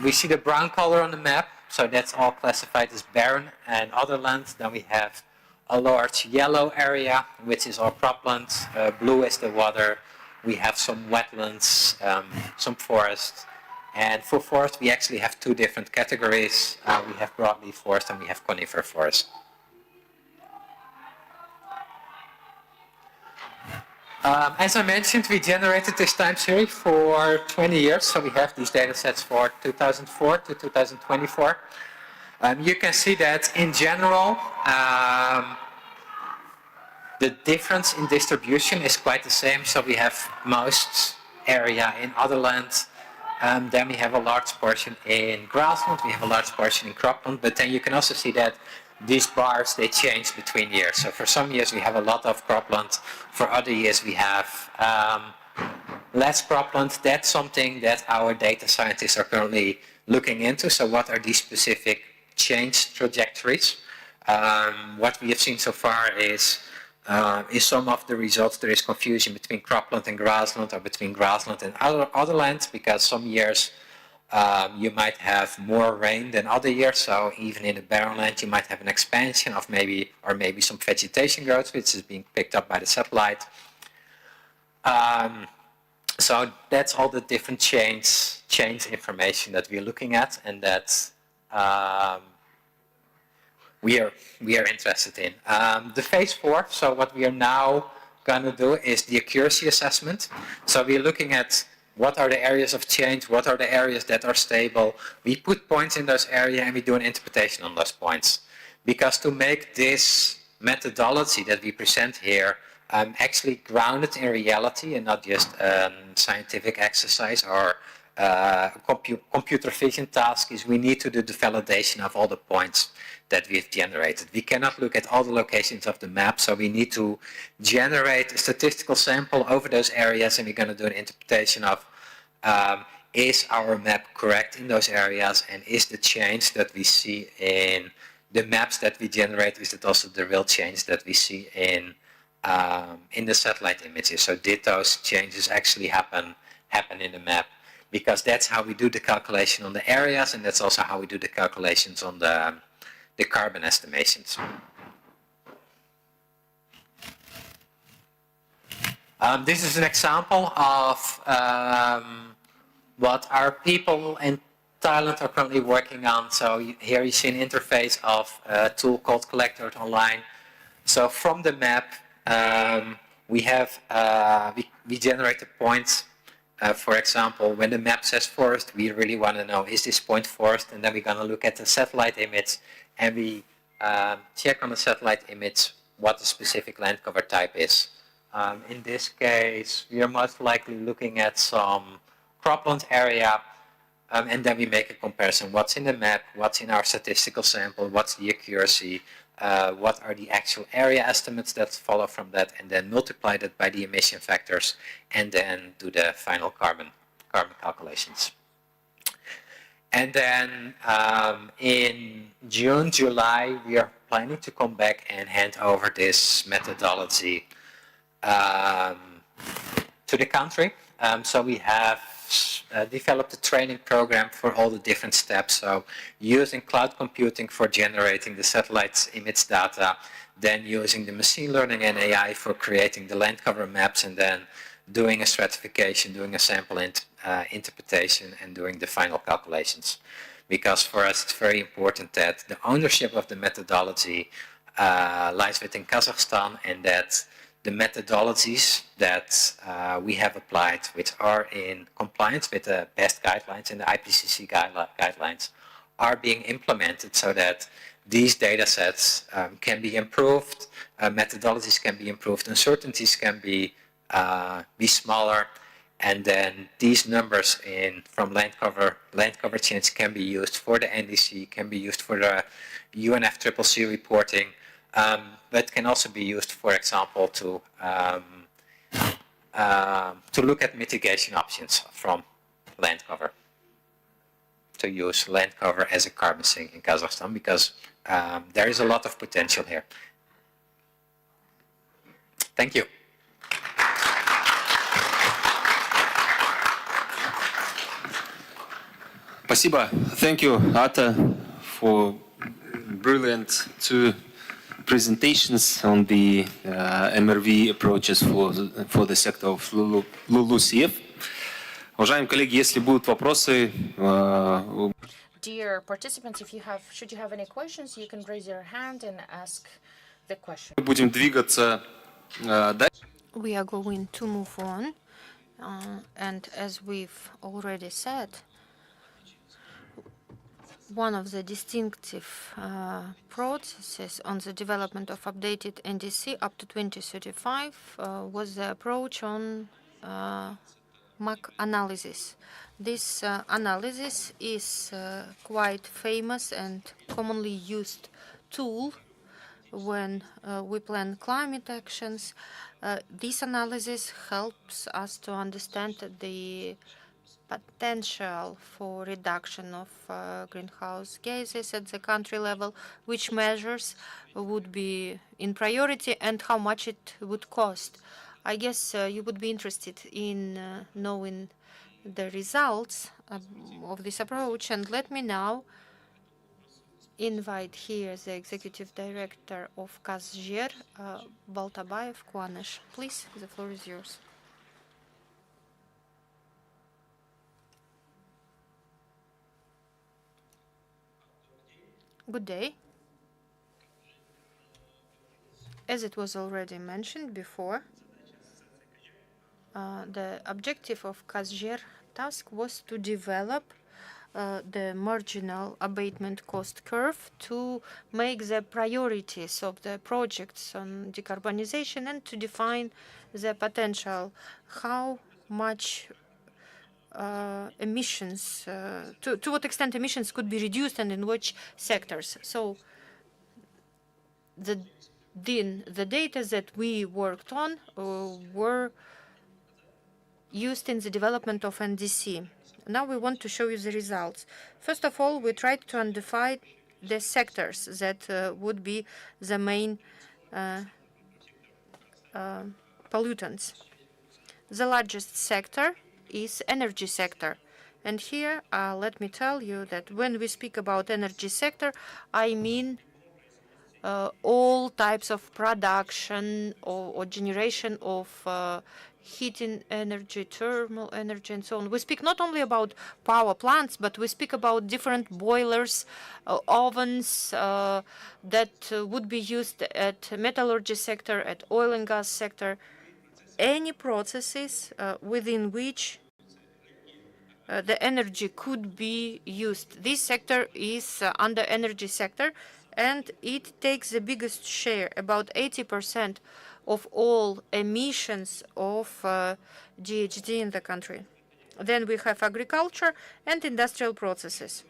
we see the brown color on the map, so that's all classified as barren and other lands. Then we have a large yellow area, which is our cropland. Blue is the water. We have some wetlands, some forests, And for forest, we actually have two different categories. We have broadleaf forest and we have conifer forest. As I mentioned, we generated this time series for 20 years, so we have these data sets for 2004 to 2024. You can see that in general, the difference in distribution is quite the same. So we have most area in other land, then we have a large portion in grassland, we have a large portion in cropland, but then you can also see that these bars, they change between years. So for some years we have a lot of cropland, for other years we have less cropland. That's something that our data scientists are currently looking into. So what are these specific change trajectories? What we have seen so far is some of the results there is confusion between cropland and grassland, or between grassland and other lands, because some years you might have more rain than other years. So even in the barren land, you might have an expansion of maybe some vegetation growth, which is being picked up by the satellite. So that's all the different change information that we're looking at, and that we are interested in. The phase 4, so what we are now going to do is the accuracy assessment. So we're looking at what are the areas of change, what are the areas that are stable. We put points in those areas and we do an interpretation on those points. Because to make this methodology that we present here actually grounded in reality and not just a scientific exercise or a computer vision task, is we need to do the validation of all the points that we've generated. We cannot look at all the locations of the map, so we need to generate a statistical sample over those areas, and we're going to do an interpretation of is our map correct in those areas, and is the change that we see in the maps that we generate, is it also the real change that we see in the satellite images? So did those changes actually happen in the map? Because that's how we do the calculation on the areas, and that's also how we do the calculations on the carbon estimations. This is an example of what our people in Thailand are currently working on. So here you see an interface of a tool called Collector Online. So from the map, we generate the points. For example, when the map says forest, we really want to know, is this point forest? And then we're going to look at the satellite image, and we check on the satellite image what the specific land cover type is. In this case, we are most likely looking at some cropland area, and then we make a comparison. What's in the map, what's in our statistical sample, what's the accuracy, what are the actual area estimates that follow from that, and then multiply that by the emission factors, and then do the final carbon calculations. And then in June, July, we are planning to come back and hand over this methodology to the country. So we have developed a training program for all the different steps. So using cloud computing for generating the satellite image data, then using the machine learning and AI for creating the land cover maps, and then doing a stratification, doing a sample interpretation, and doing the final calculations. Because for us it's very important that the ownership of the methodology lies within Kazakhstan, and that the methodologies that we have applied, which are in compliance with the best guidelines and the IPCC guidelines, are being implemented so that these data sets can be improved, methodologies can be improved, uncertainties can be smaller, and then these numbers from land cover change can be used for the NDC, can be used for the UNFCCC reporting, but can also be used, for example, to look at mitigation options from land cover, to use land cover as a carbon sink in Kazakhstan, because there is a lot of potential here. Thank you. Спасибо. Thank you, Ata, for brilliant two presentations on the MRV approaches for the sector of LULUCF. Уважаемые коллеги, если будут вопросы, Dear participants, should you have any questions, you can raise your hand and ask the question. мы будем двигаться дальше. We are going to move on. And as we've already said, one of the distinctive processes on the development of updated NDC up to 2035 was the approach on MAC analysis. This analysis is quite famous and commonly used tool when we plan climate actions. This analysis helps us to understand the potential for reduction of greenhouse gases at the country level, which measures would be in priority, and how much it would cost. I guess you would be interested in knowing the results of this approach, and let me now invite here the Executive Director of 𝐂𝐳𝐶, 𝐬𝐵 Please, the floor is yours. Good day. As it was already mentioned before, the objective of 𝐂𝐳𝐶 task was to develop the marginal abatement cost curve to make the priorities of the projects on decarbonization and to define the potential, how much emissions, to what extent emissions could be reduced and in which sectors. So the data that we worked on were used in the development of NDC. Now we want to show you the results. First of all, we tried to identify the sectors that would be the main pollutants. The largest sector is energy sector. And here, let me tell you that when we speak about energy sector, I mean all types of production or generation of heating energy, thermal energy, and so on. We speak not only about power plants, but we speak about different boilers, ovens that would be used at metallurgy sector, at oil and gas sector, any processes within which the energy could be used. This sector is under energy sector, and it takes the biggest share, about 80% of all emissions of GHG in the country. Then we have agriculture and industrial processes.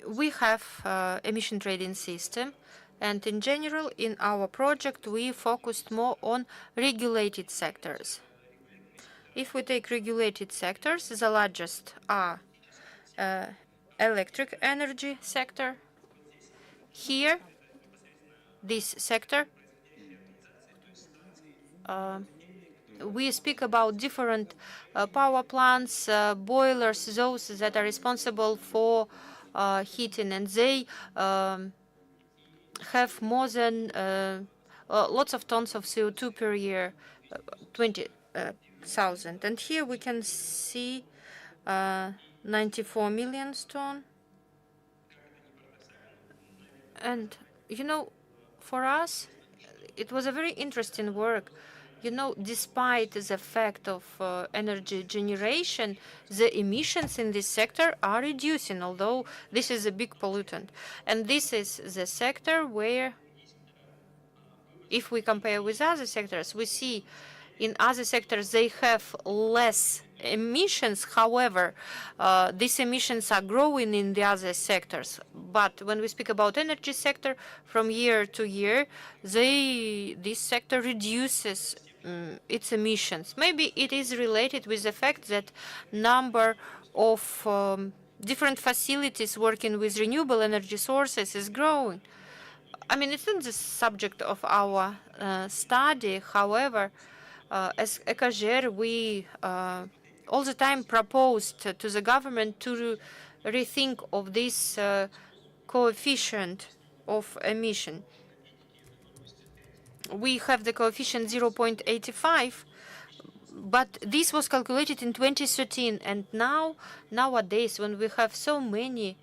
We have emission trading system, and in general, in our project, we focused more on regulated sectors. If we take regulated sectors, the largest are electric energy sector. Here, this sector, we speak about different power plants, boilers, those that are responsible for heating, and they have more than lots of tons of CO2 per year, 20,000. And here we can see 94 million tons. And, you know, for us, it was a very interesting work. You know, despite the fact of energy generation, the emissions in this sector are reducing, although this is a big pollutant. And this is the sector where, if we compare with other sectors, we see in other sectors they have less emissions. However, these emissions are growing in the other sectors. But when we speak about energy sector, from year to year, this sector reduces its emissions. Maybe it is related with the fact that number of different facilities working with renewable energy sources is growing. I mean, it's not the subject of our study. However, as ECOJER, we all the time proposed to the government to rethink of this coefficient of emission. we have the coefficient 0.85, but this was calculated in 2013, and nowadays, when we have so many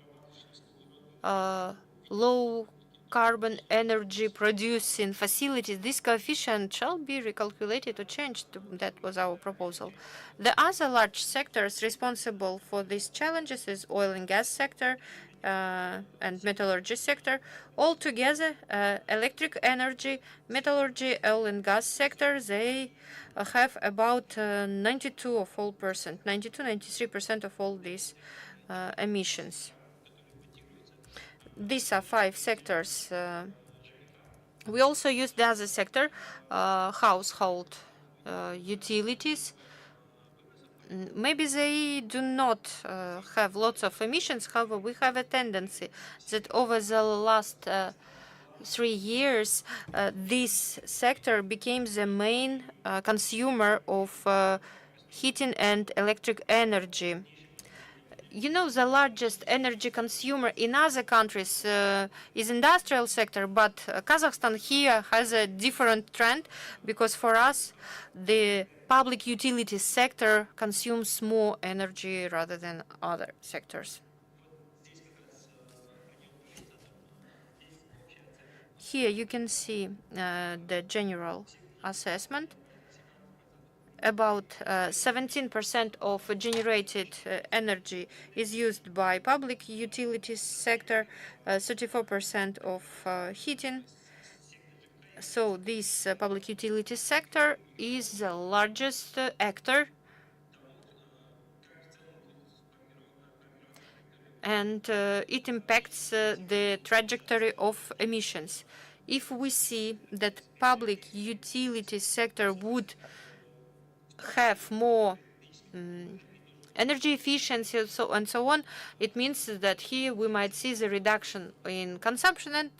low carbon energy producing facilities, this coefficient shall be recalculated or changed. That was our proposal. The other large sectors responsible for these challenges is oil and gas sector and metallurgy sector. Altogether, electric energy, metallurgy, oil and gas sector, they have about 93% of all these emissions. These are 5 sectors. We also use the other sector, household utilities. Maybe they do not have lots of emissions. However, we have a tendency that over the last 3 years, this sector became the main consumer of heating and electric energy. You know, the largest energy consumer in other countries is industrial sector, but Kazakhstan here has a different trend, because for us, the public utilities sector consumes more energy rather than other sectors. Here you can see the general assessment. About 17% of generated energy is used by public utilities sector, 34% of heating. So this public utilities sector is the largest actor, and it impacts the trajectory of emissions. If we see that public utilities sector would have more energy efficiency and so on, it means that here we might see the reduction in consumption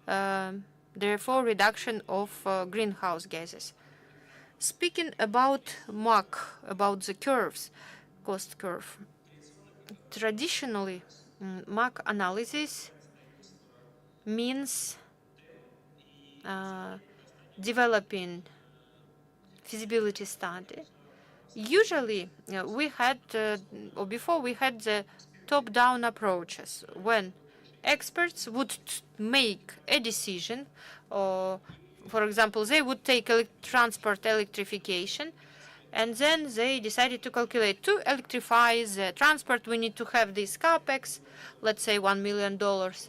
and therefore reduction of greenhouse gases. Speaking about MAC, about the curves, cost curve, traditionally MAC analysis means developing feasibility study. Usually, we had, or before we had the top-down approaches, when experts would make a decision, or, for example, they would take transport electrification, and then they decided to calculate, to electrify the transport, we need to have this CAPEX, let's say $1 million.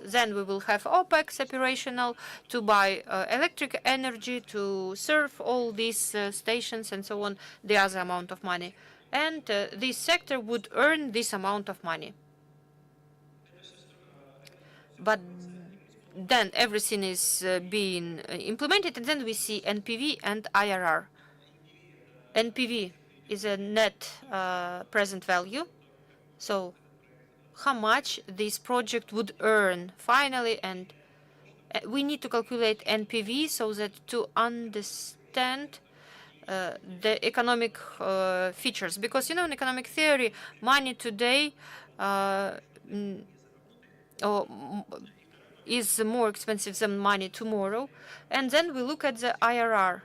Then we will have OPEX operational to buy electric energy, to serve all these stations and so on, the other amount of money. And this sector would earn this amount of money. But then everything is being implemented, and then we see NPV and IRR. NPV is a net present value, so how much this project would earn finally, and we need to calculate NPV so that to understand the economic features, because, you know, in economic theory, money today is more expensive than money tomorrow, and then we look at the IRR,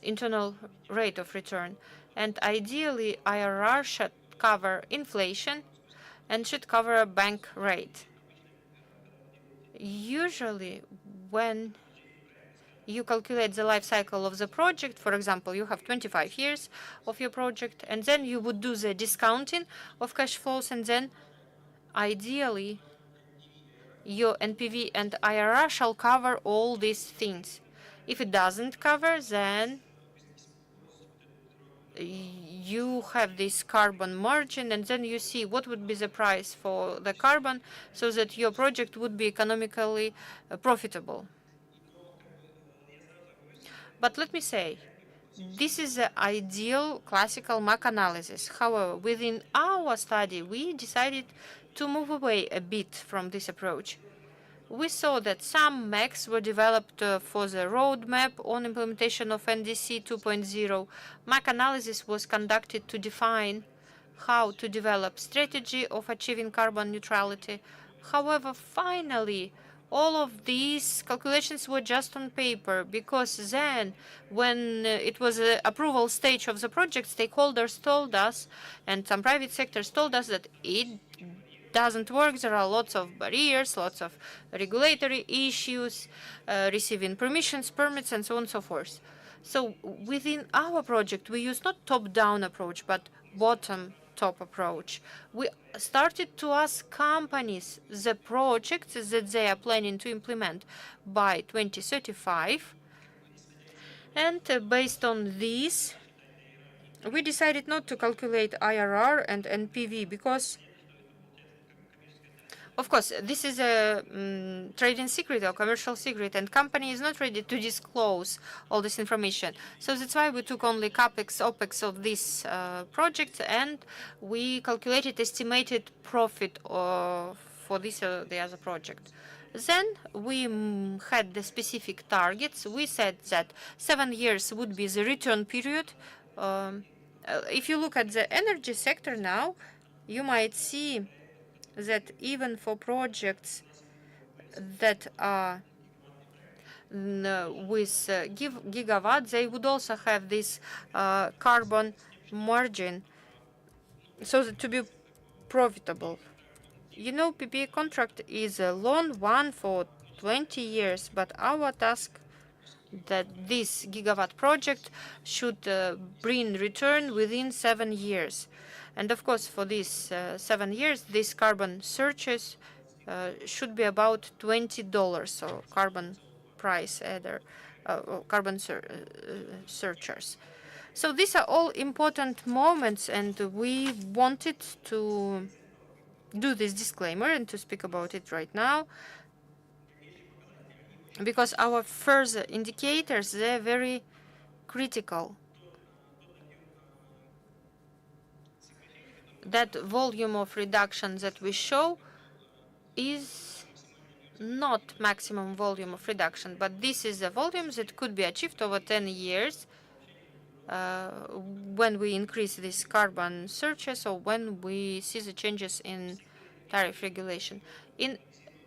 internal rate of return, and ideally IRR should cover inflation and should cover a bank rate. Usually when you calculate the life cycle of the project, for example, you have 25 years of your project, and then you would do the discounting of cash flows, and then ideally your NPV and IRR shall cover all these things. If it doesn't cover, then you have this carbon margin, and then you see what would be the price for the carbon so that your project would be economically profitable. But let me say, this is the ideal classical MAC analysis. However, within our study, we decided to move away a bit from this approach. We saw that some MACs were developed for the roadmap on implementation of NDC 2.0. MAC analysis was conducted to define how to develop strategy of achieving carbon neutrality. However, finally, all of these calculations were just on paper, because then when it was the approval stage of the project, stakeholders told us, and some private sectors told us, that it doesn't work. There are lots of barriers, lots of regulatory issues, receiving permissions, permits, and so on and so forth. So within our project, we use not top-down approach, but bottom-top approach. We started to ask companies the projects that they are planning to implement by 2035. And based on this, we decided not to calculate IRR and NPV, because of course, this is a trading secret or commercial secret, and company is not ready to disclose all this information. So that's why we took only CAPEX, OPEX of this project, and we calculated estimated profit for this or the other project. Then we had the specific targets. We said that 7 years would be the return period. If you look at the energy sector now, you might see that even for projects that are with gigawatt, they would also have this carbon margin, so that to be profitable. You know, PPA contract is a long one for 20 years, but our task that this gigawatt project should bring return within 7 years. And of course, for these 7 years, these carbon searches should be about $20, or carbon price adder, carbon searchers. So these are all important moments, and we wanted to do this disclaimer and to speak about it right now, because our further indicators, they're very critical. That volume of reduction that we show is not maximum volume of reduction, but this is a volume that could be achieved over 10 years when we increase these carbon searches, or when we see the changes in tariff regulation.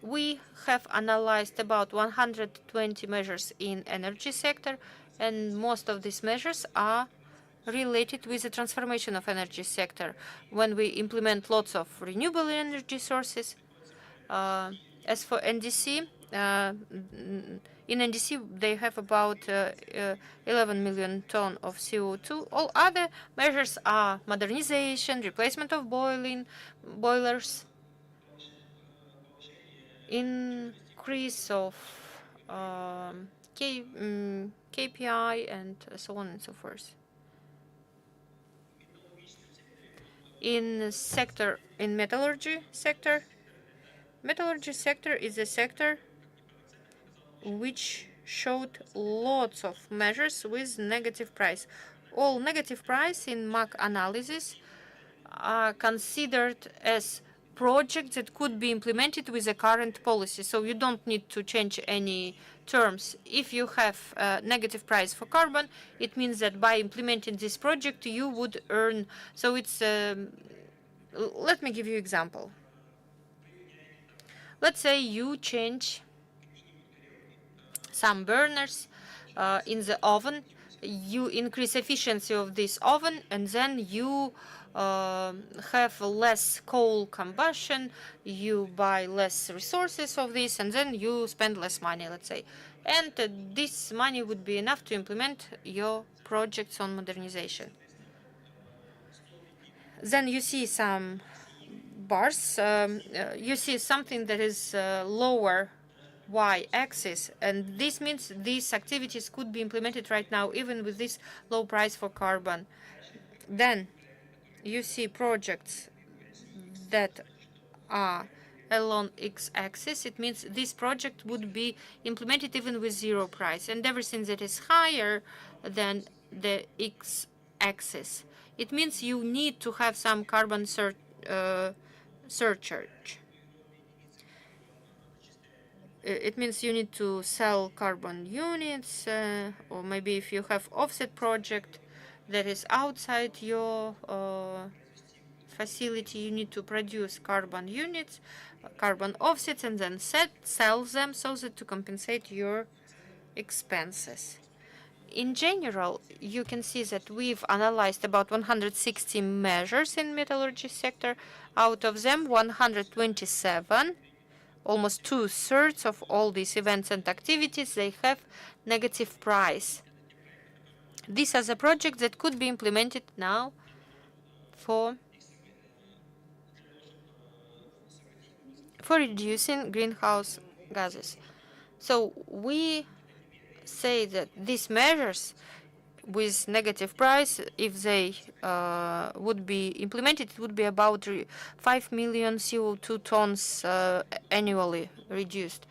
We have analyzed about 120 measures in energy sector, and most of these measures are related with the transformation of energy sector, when we implement lots of renewable energy sources. As for NDC, in NDC they have about 11 million tons of CO2. All other measures are modernization, replacement of boilers, increase of KPI, and so on and so forth. In metallurgy sector is a sector which showed lots of measures with negative price. All negative price in MAC analysis are considered as projects that could be implemented with the current policy. So you don't need to change any terms. If you have a negative price for carbon, it means that by implementing this project, you would earn. So it's, let me give you an example. Let's say you change some burners in the oven, you increase efficiency of this oven, and then you have less coal combustion, you buy less resources of this, and then you spend less money, let's say. And this money would be enough to implement your projects on modernization. Then you see some bars, you see something that is lower y-axis, and this means these activities could be implemented right now, even with this low price for carbon. Then you see projects that are along x-axis. It means this project would be implemented even with zero price, and everything that is higher than the x-axis, it means you need to have some carbon surcharge. It means you need to sell carbon units, or maybe if you have offset project that is outside your facility, you need to produce carbon units, carbon offsets, and then sell them so that to compensate your expenses. In general, you can see that we've analyzed about 160 measures in metallurgy sector. Out of them, 127, almost 2/3 of all these events and activities, they have negative price. These are the projects that could be implemented now for reducing greenhouse gases. So we say that these measures with negative price, if they would be implemented, it would be about 5 million CO2 tons annually reduced.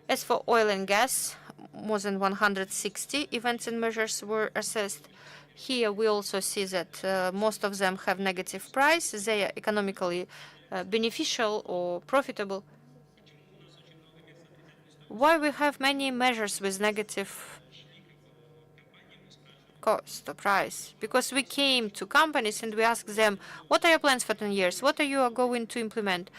As for oil and gas, more than 160 events and measures were assessed. Here we also see that most of them have negative price. They are economically beneficial or profitable. Why we have many measures with negative cost or price? Because we came to companies and we asked them, what are your plans for 10 years? What are you going to implement?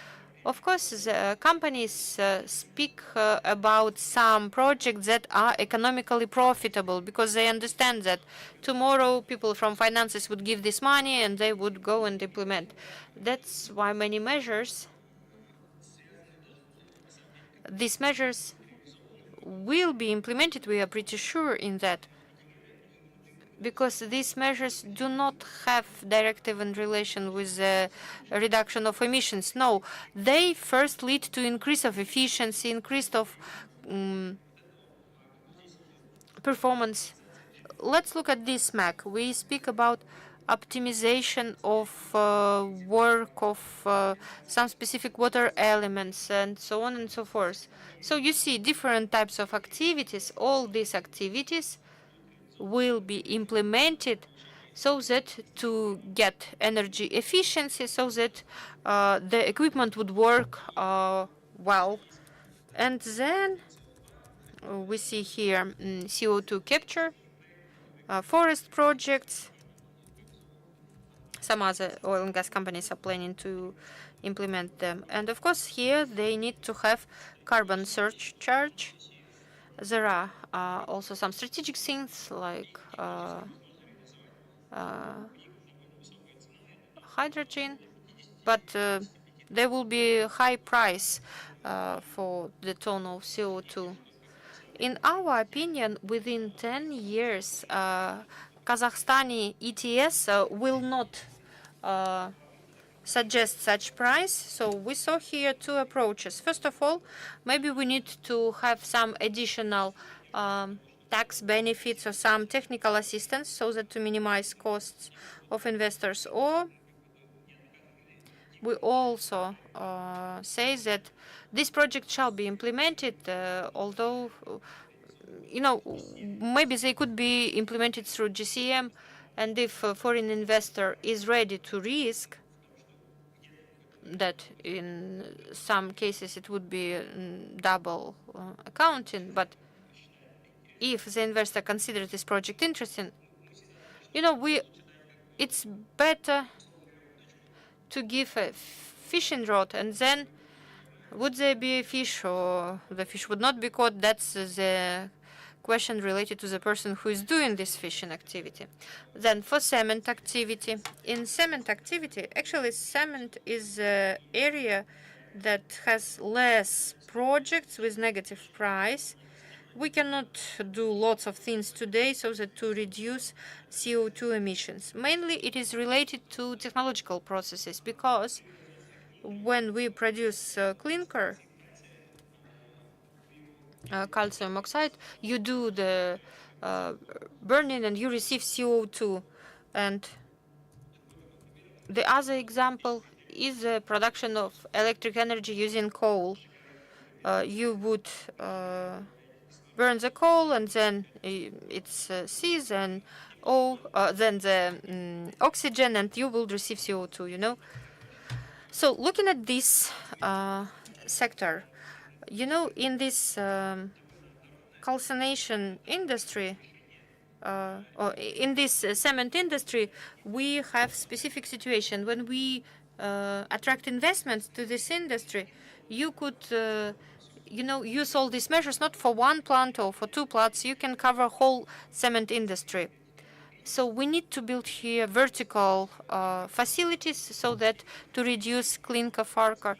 Of course, the companies speak about some projects that are economically profitable because they understand that tomorrow people from finances would give this money and they would go and implement. That's why many measures, these measures will be implemented, we are pretty sure in that, because these measures do not have directive in relation with the reduction of emissions. No, they first lead to increase of efficiency, increase of performance. Let's look at this map. We speak about optimization of work of some specific water elements and so on and so forth. So you see different types of activities. All these activities will be implemented so that to get energy efficiency, so that the equipment would work well. And then we see here CO2 capture, forest projects. Some other oil and gas companies are planning to implement them. And of course, here they need to have carbon surcharge. There are also some strategic things like hydrogen, but there will be a high price for the ton of CO2. In our opinion, within 10 years, Kazakhstani ETS will not suggest such price. So we saw here two approaches. First of all, maybe we need to have some additional tax benefits or some technical assistance so that to minimize costs of investors. Or we also say that this project shall be implemented, although maybe they could be implemented through GCM, and if a foreign investor is ready to risk that, in some cases it would be double accounting, but if the investor considers this project interesting, it's better to give a fishing rod, and then would there be a fish or the fish would not be caught? That's the question related to the person who is doing this fishing activity. Then for cement activity, in cement activity, actually cement is an area that has less projects with negative price. We cannot do lots of things today so that to reduce CO2 emissions. Mainly it is related to technological processes, because when we produce clinker, calcium oxide, you do the burning and you receive CO2. And the other example is the production of electric energy using coal. You would burn the coal, and then it's C, then O, then the oxygen, and you will receive CO2, So looking at this sector, in this calcination industry, or in this cement industry, we have specific situation. When we attract investments to this industry, you could use all these measures not for one plant or for two plants. You can cover whole cement industry. So we need to build here vertical facilities so that to reduce clinker factor,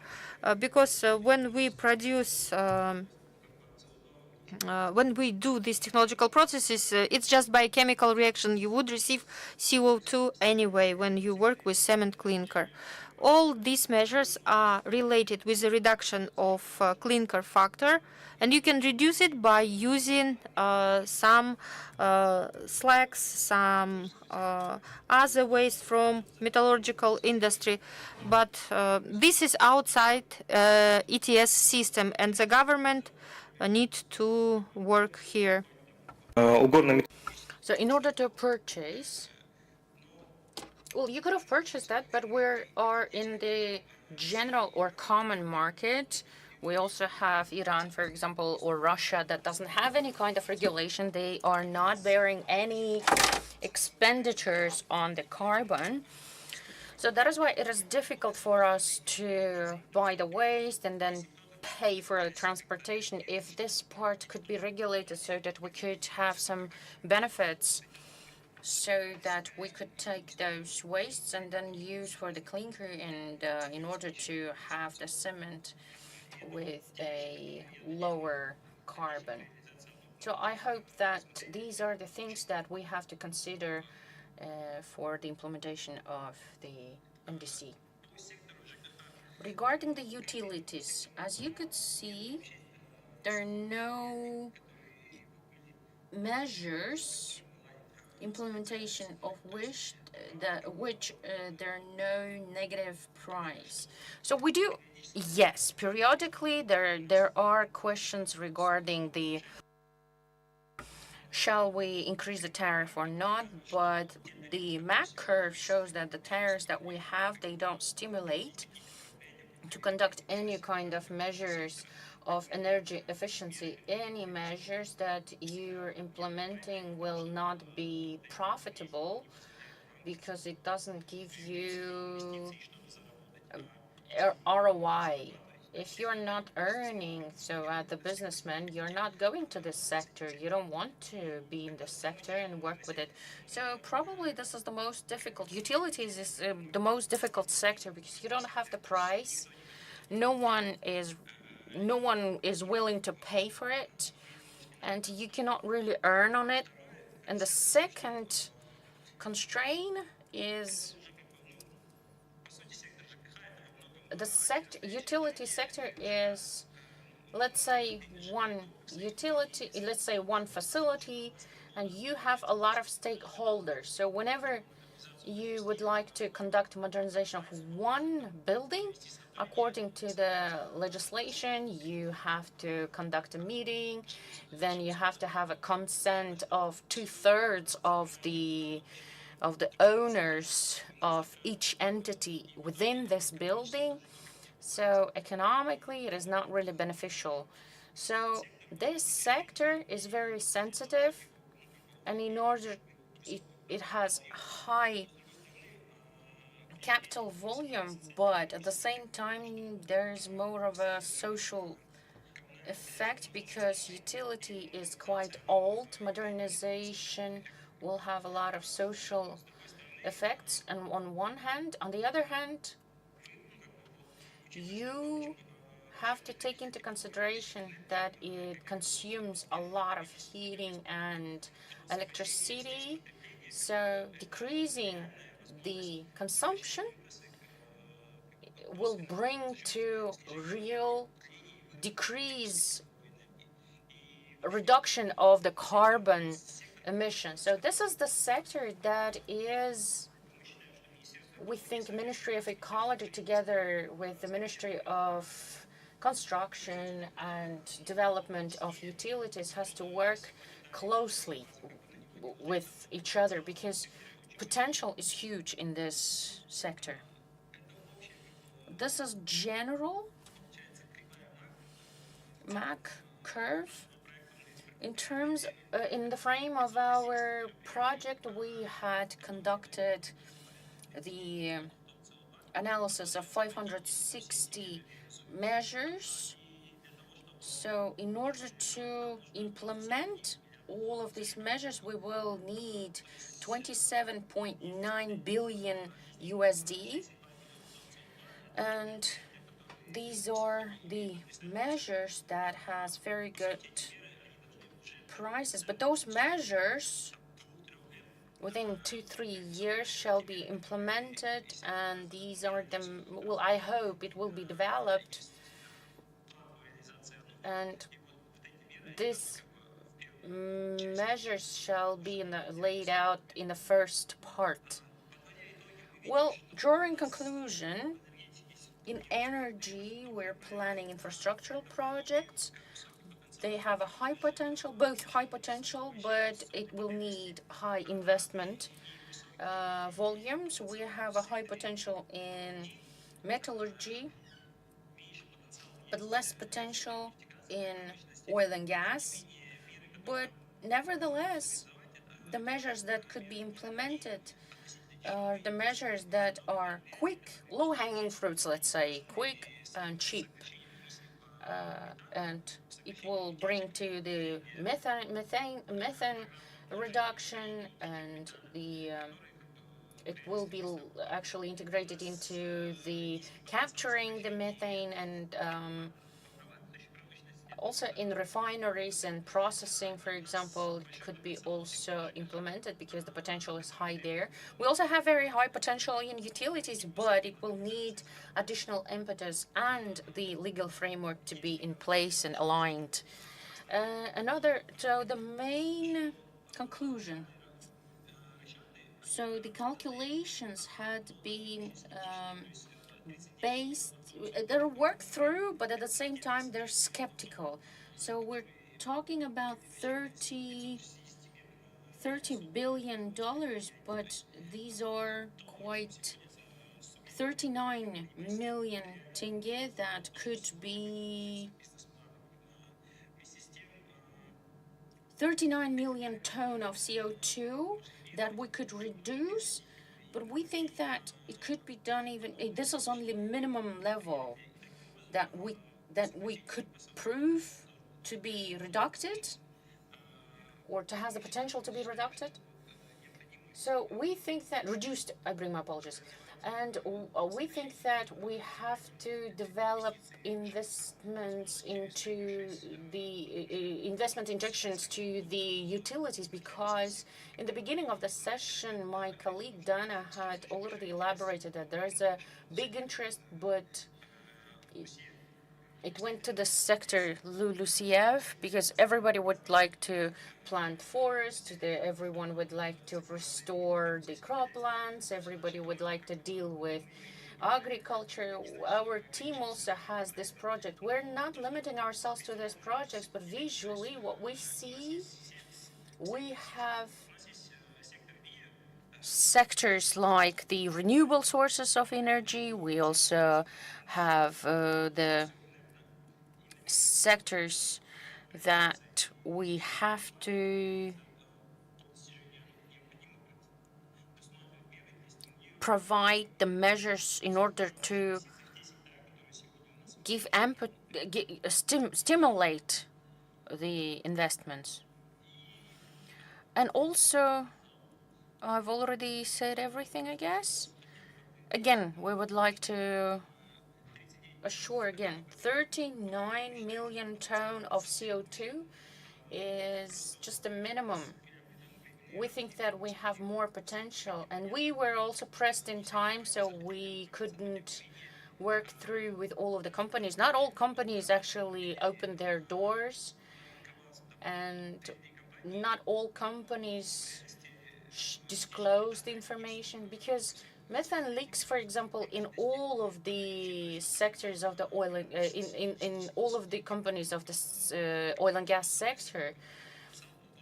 because when we produce when we do these technological processes, it's just by chemical reaction. You would receive CO2 anyway when you work with cement clinker. All these measures are related with the reduction of clinker factor, and you can reduce it by using some slags, some other waste from metallurgical industry. But this is outside ETS system, and the government need to work here. So in order to purchase, well, you could have purchased that, but we are in the general or common market. We also have Iran, for example, or Russia that doesn't have any kind of regulation. They are not bearing any expenditures on the carbon. So that is why it is difficult for us to buy the waste and then pay for the transportation. If this part could be regulated so that we could have some benefits, so that we could take those wastes and then use for the clinker, and in order to have the cement with a lower carbon. So I hope that these are the things that we have to consider for the implementation of the NDC. Regarding the utilities, as you could see, there are no measures implementation of which there are no negative price. So we do, yes, periodically there are questions regarding the shall we increase the tariff or not, but the MAC curve shows that the tariffs that we have, they don't stimulate to conduct any kind of measures of energy efficiency. Any measures that you're implementing will not be profitable because it doesn't give you ROI. If you're not earning, so as a businessman, you're not going to this sector. You don't want to be in this sector and work with it. So probably this is the most difficult. Utilities is the most difficult sector because you don't have the price. No one is willing to pay for it, and you cannot really earn on it. And the second constraint is the utility sector is, let's say, one utility, let's say one facility, and you have a lot of stakeholders. So whenever you would like to conduct modernization of one building, according to the legislation, you have to conduct a meeting, then you have to have a consent of 2/3 of the owners of each entity within this building. So economically, it is not really beneficial. So this sector is very sensitive, and in order, it has high capital volume, but at the same time, there's more of a social effect because utility is quite old. Modernization will have a lot of social effects, and on one hand, on the other hand, you have to take into consideration that it consumes a lot of heating and electricity. So decreasing the consumption will bring to real reduction of the carbon emissions. So this is the sector that is, we think, Ministry of Ecology together with the Ministry of Construction and Development of Utilities has to work closely with each other because potential is huge in this sector. This is general MAC curve. In terms, in the frame of our project, we had conducted the analysis of 560 measures. So in order to implement all of these measures, we will need 27.9 billion USD. And these are the measures that has very good prices. But those measures within 2-3 years shall be implemented, and these are the, well, I hope it will be developed, and these measures shall be laid out in the first part. Well, drawing conclusion, in energy, we're planning infrastructural projects. They have a high potential, both high potential, but it will need high investment volumes. We have a high potential in metallurgy, but less potential in oil and gas. But nevertheless, the measures that could be implemented are the measures that are quick, low-hanging fruits, let's say, quick and cheap. And it will bring to the methane reduction, and it will be actually integrated into the capturing the methane, and also in refineries and processing, for example, it could be also implemented because the potential is high there. We also have very high potential in utilities, but it will need additional impetus and the legal framework to be in place and aligned. So the main conclusion. So the calculations had been based, they're worked through, but at the same time they're skeptical. So we're talking about $30 billion, but these are quite 39 million tenge that could be 39 million ton of CO2 that we could reduce. But we think that it could be done even, this is only minimum level that we could prove to be reduced, or to has the potential to be reduced. So we think that reduced, I bring my apologies. And we think that we have to develop investments into the investment injections to the utilities, because in the beginning of the session, my colleague Dana had already elaborated that there is a big interest, but it went to the sector LULUCF because everybody would like to plant forests, everyone would like to restore the croplands, everybody would like to deal with agriculture. Our team also has this project. We're not limiting ourselves to this project, but visually what we see, we have sectors like the renewable sources of energy. We also have the sectors that we have to provide the measures in order to stimulate the investments. And also, I've already said everything, I guess. Again, we would like to assure again, 39 million ton of CO2 is just a minimum. We think that we have more potential, and we were also pressed in time, so we couldn't work through with all of the companies. Not all companies actually opened their doors, and not all companies disclosed the information, because methane leaks, for example, in all of the sectors of the oil, in all of the companies of the oil and gas sector.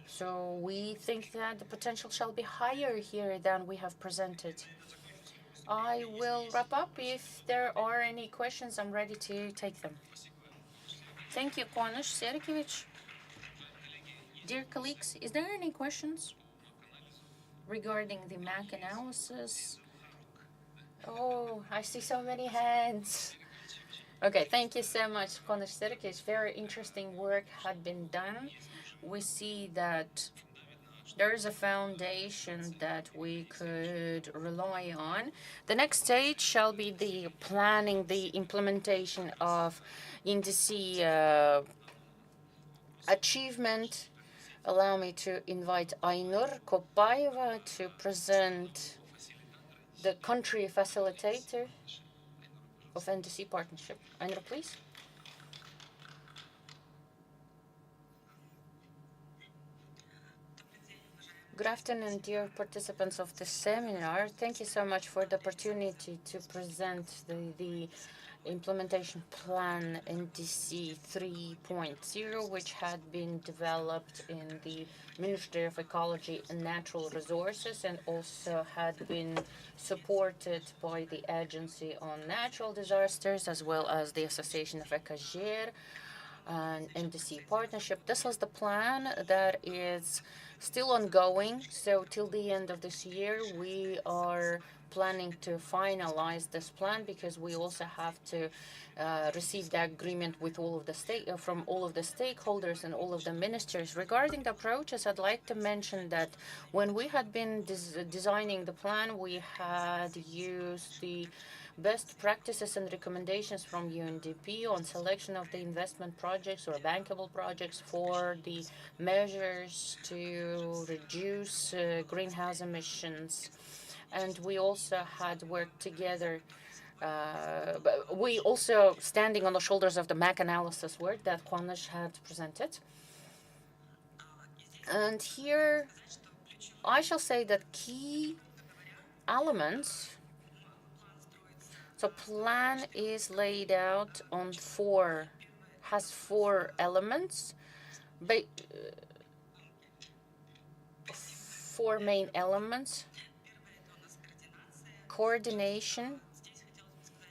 So we think that the potential shall be higher here than we have presented. I will wrap up. If there are any questions, I'm ready to take them. Thank you, Quinysh Serikevich. Dear colleagues, is there any questions regarding the MAC analysis Oh, I see so many hands. Okay, thank you so much, 𝐻𝐿𝐴. Very interesting work had been done. We see that there is a foundation that we could rely on. The next stage shall be the planning, the implementation of NDC achievement. Allow me to invite Aynur Kobayeva to present the country facilitator of NDC Partnership. Aynur, please. Good afternoon, dear participants of the seminar. Thank you so much for the opportunity to present the implementation plan NDC 3.0, which had been developed in the Ministry of Ecology and Natural Resources and also had been supported by the Agency on Natural Disasters as well as the Association of ECOJER and NDC Partnership. This is the plan that is still ongoing. So till the end of this year, we are planning to finalize this plan because we also have to receive the agreement with all of the from all of the stakeholders and all of the ministers. Regarding the approaches, I'd like to mention that when we had been designing the plan, we had used the best practices and recommendations from UNDP on selection of the investment projects or bankable projects for the measures to reduce greenhouse emissions. And we also had worked together. We also standing on the shoulders of the MAC analysis work that 𝐻𝐿𝐴 had presented. And here I shall say that key elements. So plan is laid out on has four elements, four main elements. Coordination.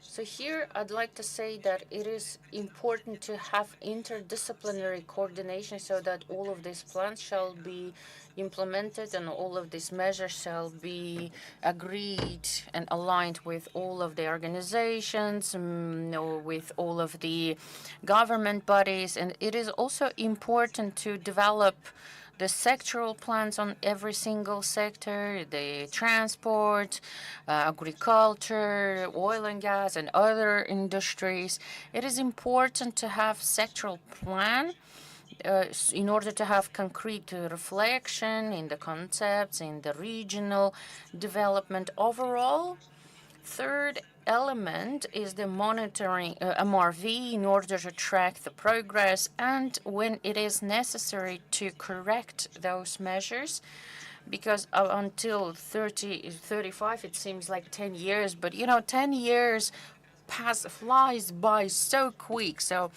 So here I'd like to say that it is important to have interdisciplinary coordination so that all of these plans shall be implemented and all of these measures shall be agreed and aligned with all of the organizations, with all of the government bodies. And it is also important to develop the sectoral plans on every single sector, the transport, agriculture, oil and gas, and other industries. It is important to have sectoral plan in order to have concrete reflection in the concepts, in the regional development overall. Third element is the monitoring MRV in order to track the progress and when it is necessary to correct those measures, because until 35 it seems like 10 years, but 10 years flies by so quick, so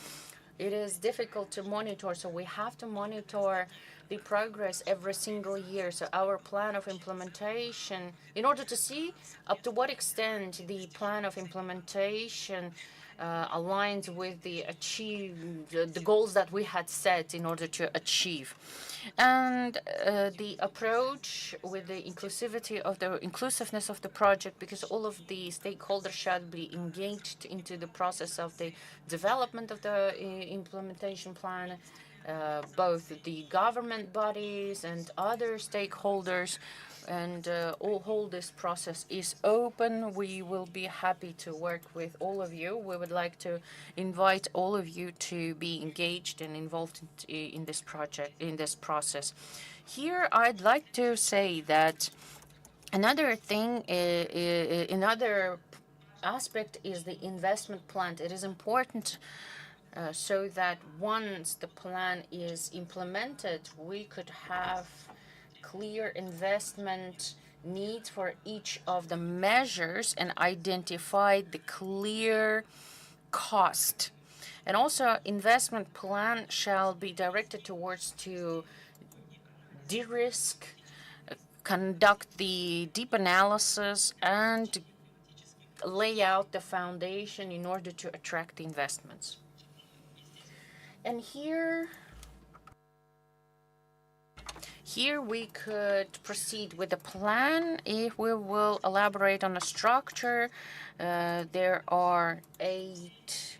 it is difficult to monitor. So we have to monitor the progress every single year. So our plan of implementation, in order to see up to what extent the plan of implementation aligns with the goals that we had set in order to achieve. And the approach with the inclusiveness of the project, because all of the stakeholders shall be engaged into the process of the development of the implementation plan, both the government bodies and other stakeholders, and all this process is open. We will be happy to work with all of you. We would like to invite all of you to be engaged and involved in this project, in this process. Here, I'd like to say that another thing, another aspect is the investment plan. It is important so that once the plan is implemented, we could have clear investment needs for each of the measures and identify the clear cost. And also, investment plan shall be directed towards to de-risk, conduct the deep analysis, and lay out the foundation in order to attract the investments. Here we could proceed with the plan. If we will elaborate on the structure, there are 8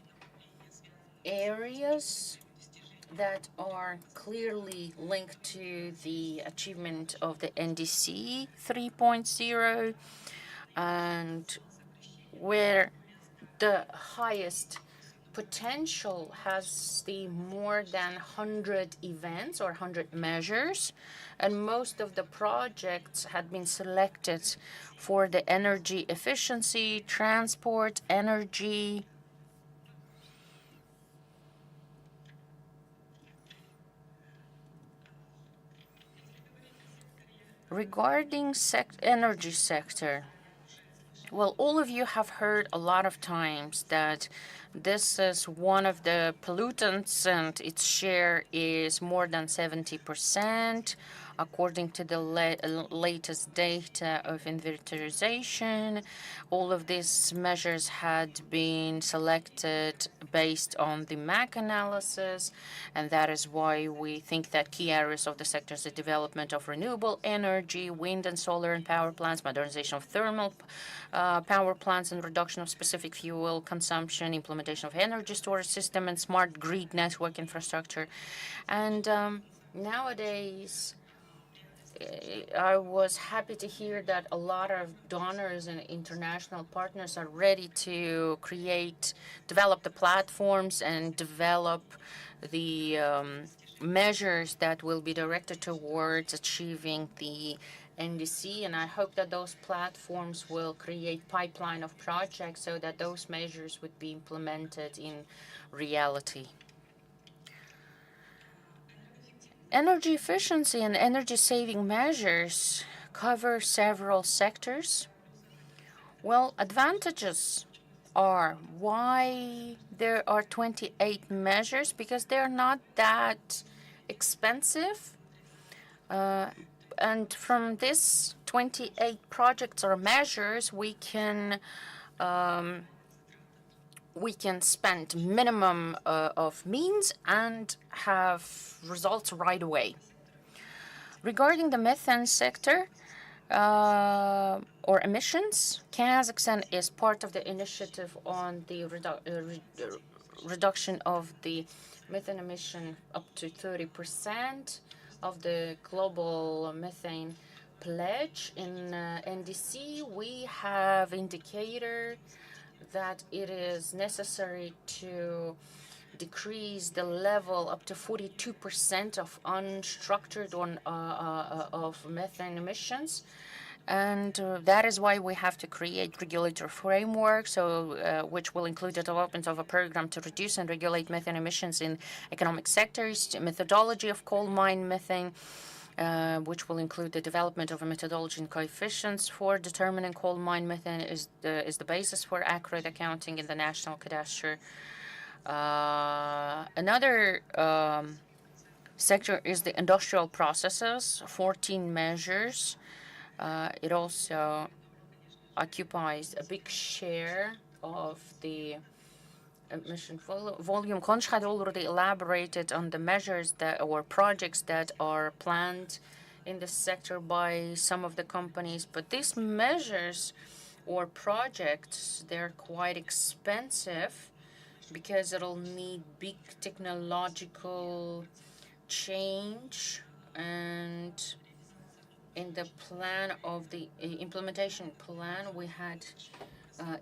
areas that are clearly linked to the achievement of the NDC 3.0 and where the highest potential has the more than 100 events or 100 measures, and most of the projects had been selected for the energy efficiency, transport, energy, regarding energy sector. Well, all of you have heard a lot of times that this is one of the pollutants and its share is more than 70%, according to the latest data of inventarization. All of these measures had been selected based on the MAC analysis, and that is why we think that key areas of the sector is the development of renewable energy, wind and solar and power plants, modernization of thermal power plants and reduction of specific fuel consumption, implementation of energy storage system and smart grid network infrastructure. And nowadays, I was happy to hear that a lot of donors and international partners are ready to develop the platforms and develop the measures that will be directed towards achieving the NDC, and I hope that those platforms will create pipeline of projects so that those measures would be implemented in reality. Energy efficiency and energy saving measures cover several sectors. Well, advantages are why there are 28 measures, because they're not that expensive. And from this 28 projects or measures, we can spend minimum of means and have results right away. Regarding the methane sector or emissions, Kazakhstan is part of the initiative on the reduction of the methane emission up to 30% of the global methane pledge. In NDC, we have indicator that it is necessary to decrease the level up to 42% of unstructured of methane emissions. And that is why we have to create regulatory framework, which will include the development of a program to reduce and regulate methane emissions in economic sectors, methodology of coal mine methane, which will include the development of a methodology and coefficients for determining coal mine methane is the basis for accurate accounting in the national cadastre. Another sector is the industrial processes, 14 measures. It also occupies a big share of the emission volume. Konch had already elaborated on the measures or projects that are planned in this sector by some of the companies, but these measures or projects, they're quite expensive because it'll need big technological change, and in the plan of the implementation plan, we had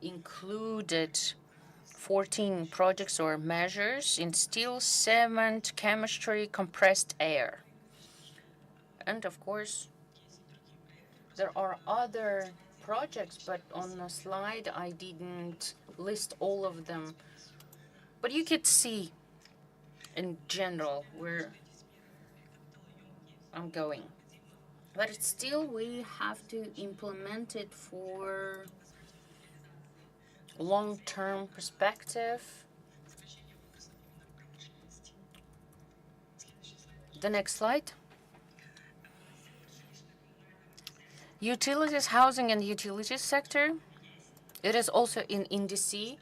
included 14 projects or measures in steel, cement, chemistry, compressed air. And of course, there are other projects, but on the slide, I didn't list all of them. But you could see in general where I'm going. But still, we have to implement it for long-term perspective. The next slide. Utilities, housing and utilities sector. It is also in NDC.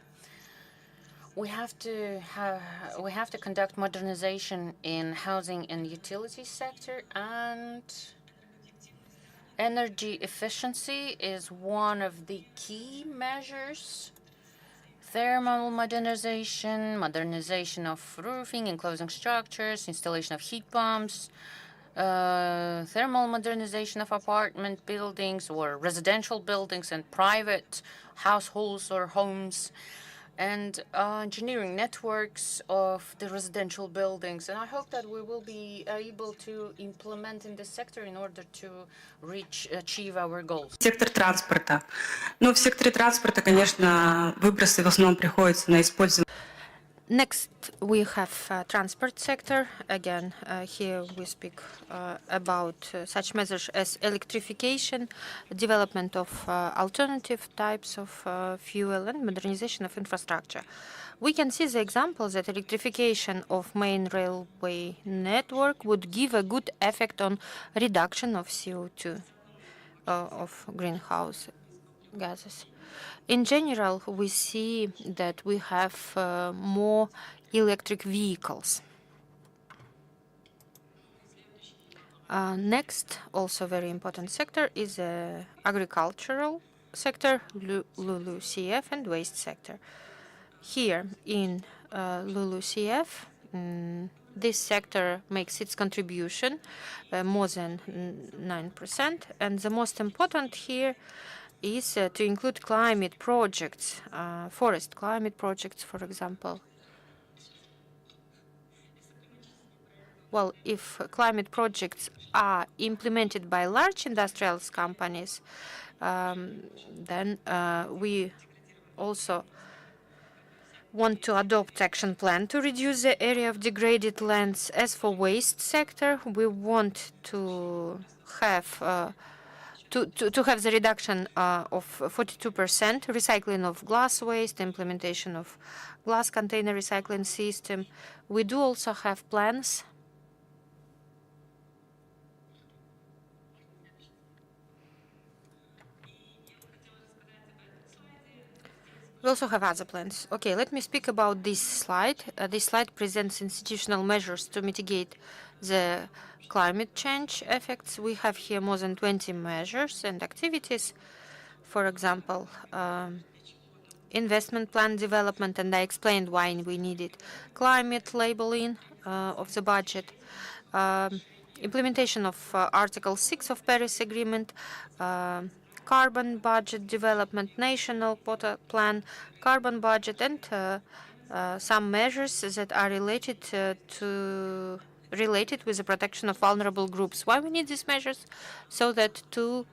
We have to conduct modernization in housing and utility sector, and energy efficiency is one of the key measures. Thermal modernization, modernization of roofing, enclosing structures, installation of heat pumps, thermal modernization of apartment buildings or residential buildings and private households or homes, and engineering networks of the residential buildings. And I hope that we will be able to implement in this sector in order to achieve our goals. Сектор транспорта. Ну, в секторе транспорта, конечно, выбросы в основном приходятся на использование. Next, we have transport sector. Again, here we speak about such measures as electrification, development of alternative types of fuel, and modernization of infrastructure. We can see the examples that electrification of main railway network would give a good effect on reduction of CO2, of greenhouse gases. In general, we see that we have more electric vehicles. Next, also very important sector is the agricultural sector, LULUCF, and waste sector. Here in LULUCF, this sector makes its contribution more than 9%, and the most important here is to include climate projects, forest climate projects, for example. Well, if climate projects are implemented by large industrial companies, then we also want to adopt action plan to reduce the area of degraded lands. As for waste sector, we want to have to have the reduction of 42%, recycling of glass waste, implementation of glass container recycling system. We do also have plans We also have other plans. Okay, let me speak about this slide. This slide presents institutional measures to mitigate the climate change effects. We have here more than 20 measures and activities. For example, investment plan development, and I explained why we needed climate labeling of the budget, implementation of Article 6 of Paris Agreement, carbon budget development, national plan, carbon budget, and some measures that are related with the protection of vulnerable groups. Why we need these measures? So that to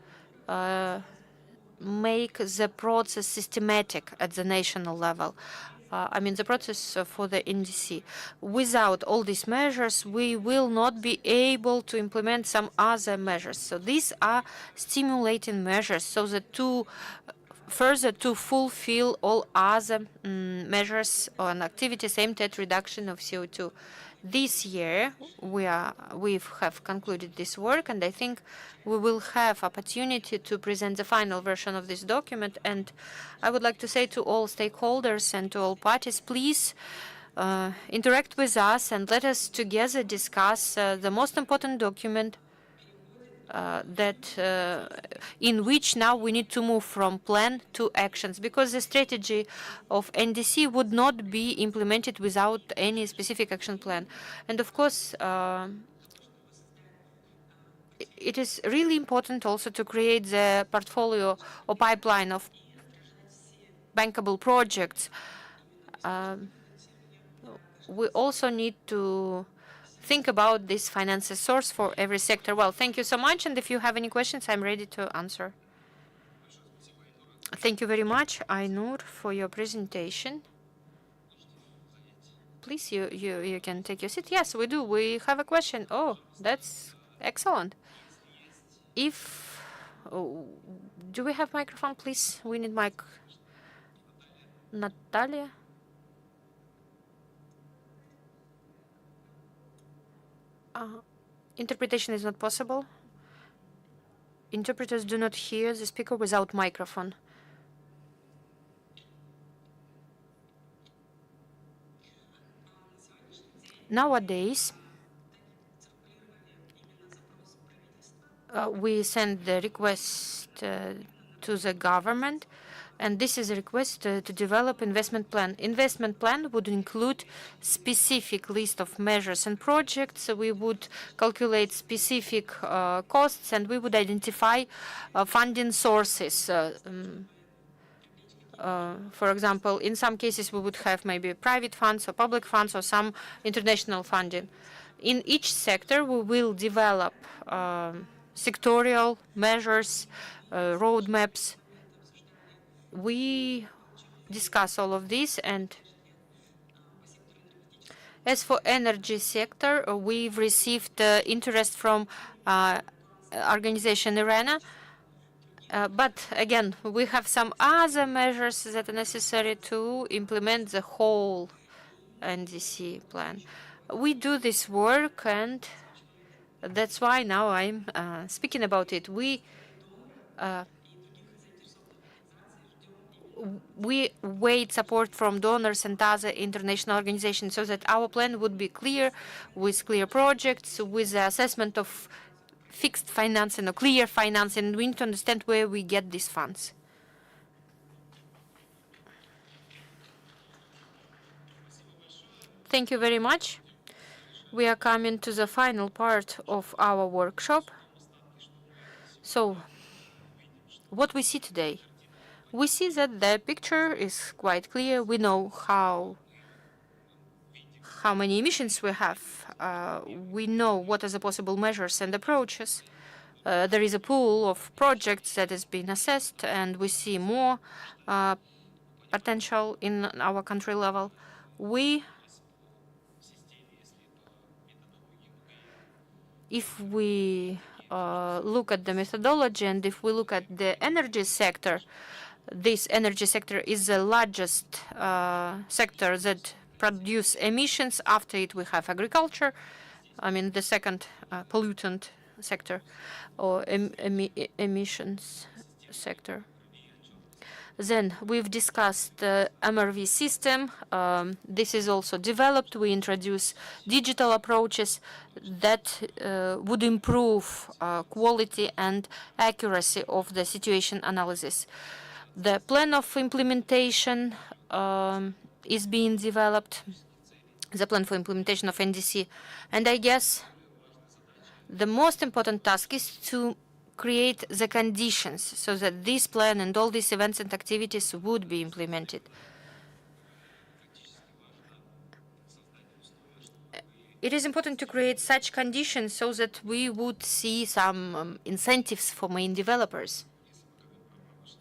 make the process systematic at the national level. I mean, the process for the NDC. Without all these measures, we will not be able to implement some other measures. So these are stimulating measures so that to further to fulfill all other measures and activities aimed at reduction of CO2. This year, we have concluded this work, and I think we will have opportunity to present the final version of this document. And I would like to say to all stakeholders and to all parties, please interact with us and let us together discuss the most important document in which now we need to move from plan to actions, because the strategy of NDC would not be implemented without any specific action plan. And of course, it is really important also to create the portfolio or pipeline of bankable projects. We also need to think about this finance source for every sector. Well, thank you so much. And if you have any questions, I'm ready to answer. Thank you very much, Aynur, for your presentation. Please, you can take your seat. Yes, we do. We have a question. Oh, that's excellent. Do we have microphone, please? We need mic. Natalia. Interpretation is not possible. Interpreters do not hear the speaker without microphone. Nowadays, we send the request to the government, and this is a request to develop investment plan. Investment plan would include specific list of measures and projects. We would calculate specific costs, and we would identify funding sources. For example, in some cases, we would have maybe private funds or public funds or some international funding. In each sector, we will develop sectorial measures, roadmaps. We discuss all of this, and as for energy sector, we've received interest from organization IRENA. But again, we have some other measures that are necessary to implement the whole NDC plan. We do this work, and that's why now I'm speaking about it. We wait support from donors and other international organizations so that our plan would be clear, with clear projects, with the assessment of fixed financing or clear financing, and we need to understand where we get these funds. Thank you very much. We are coming to the final part of our workshop. So, what we see today? We see that the picture is quite clear. We know how many emissions we have. We know what are the possible measures and approaches. There is a pool of projects that has been assessed, and we see more potential in our country level. If we look at the methodology, and if we look at the energy sector, this energy sector is the largest sector that produce emissions. After it, we have agriculture. I mean, the second pollutant sector or emissions sector. Then we've discussed the MRV system. This is also developed. We introduce digital approaches that would improve quality and accuracy of the situation analysis. The plan of implementation is being developed, the plan for implementation of NDC. And I guess the most important task is to create the conditions so that this plan and all these events and activities would be implemented. It is important to create such conditions so that we would see some incentives for main developers.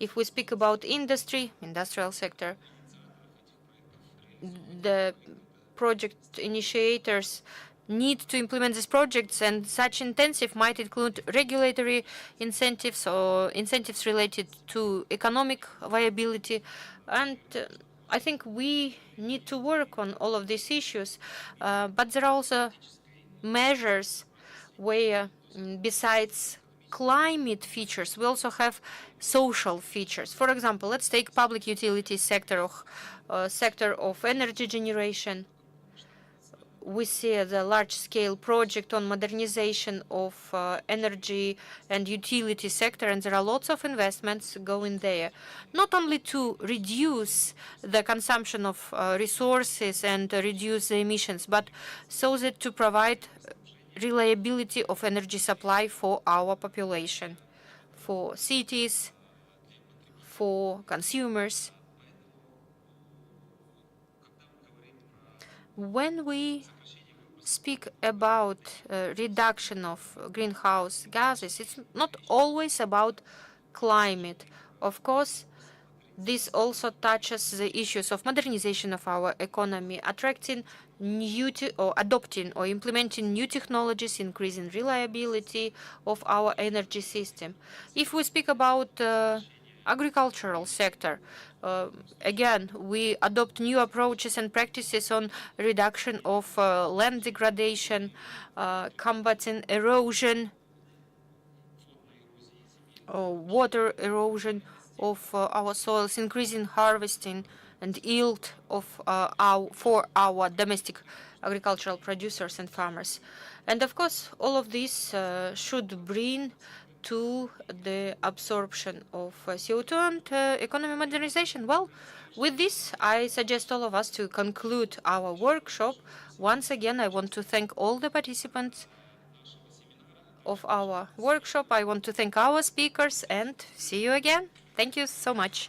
If we speak about industry, industrial sector, the project initiators need to implement these projects, and such incentive might include regulatory incentives or incentives related to economic viability. And I think we need to work on all of these issues. But there are also measures where, besides climate features, we also have social features. For example, let's take public utility sector of energy generation. We see the large-scale project on modernization of energy and utility sector, and there are lots of investments going there, not only to reduce the consumption of resources and reduce the emissions, but so that to provide reliability of energy supply for our population, for cities, for consumers. When we speak about reduction of greenhouse gases, it's not always about climate. Of course, this also touches the issues of modernization of our economy, attracting new or adopting or implementing new technologies, increasing reliability of our energy system. If we speak about agricultural sector, again, we adopt new approaches and practices on reduction of land degradation, combating erosion, water erosion of our soils, increasing harvesting and yield of for our domestic agricultural producers and farmers. And of course, all of this should bring to the absorption of CO2 and economy modernization. Well, with this, I suggest all of us to conclude our workshop. Once again, I want to thank all the participants of our workshop. I want to thank our speakers and see you again. Thank you so much.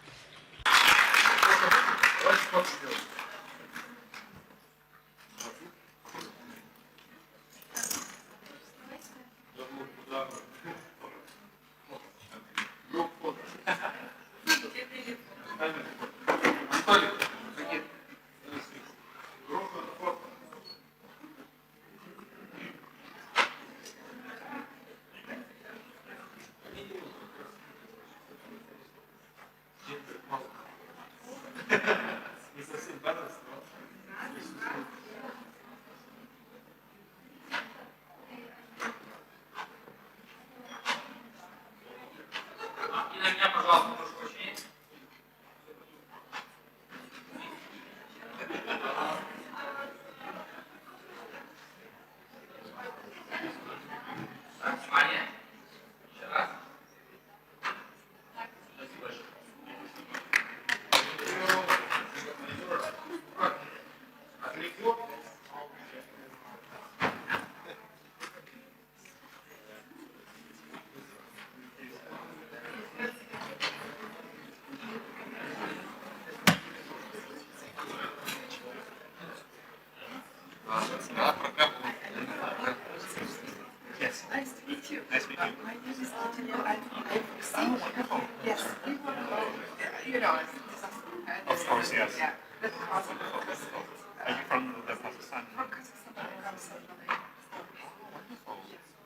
Yes. Nice to meet you. Nice to meet you. My name is 𝐬𝐿𝐴𝐵C. Yes. You know, it's disaster. Of course, yes. Yeah. That's awesome. Are you from the Pakistan? From Kazakhstan.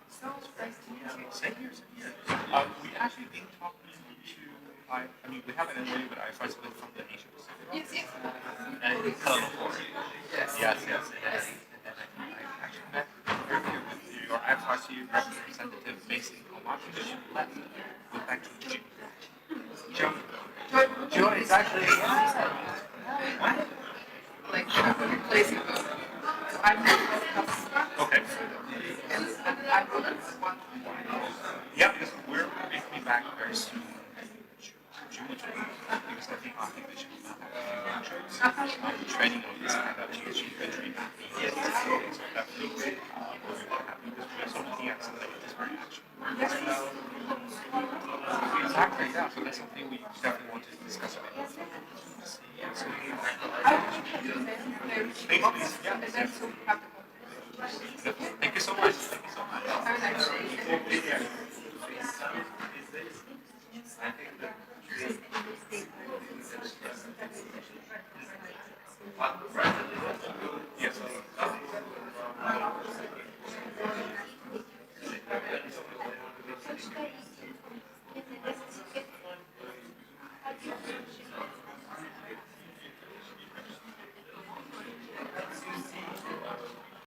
So nice to meet you. Same here, same here. We actually been talking to, I mean, we have an MOU, but I first been from the Asia Pacific. Yes, yes. And Kuala Lumpur. Yes. Yes. And then I actually met earlier with your FRC representative based in Almaty. She left. Went back to Joe is actually, Like, replacing them. So I'm from Kazakhstan. okay. And I'm from one. Yeah, because we're coming back very soon. June, because I think artificial training on this kind of GHG entry mapping. Yes. So definitely we're happy because we're also looking at something that is very actionable. Exactly, yeah. So that's something we definitely want to discuss a bit. I would like to thank you very much. Please, yeah.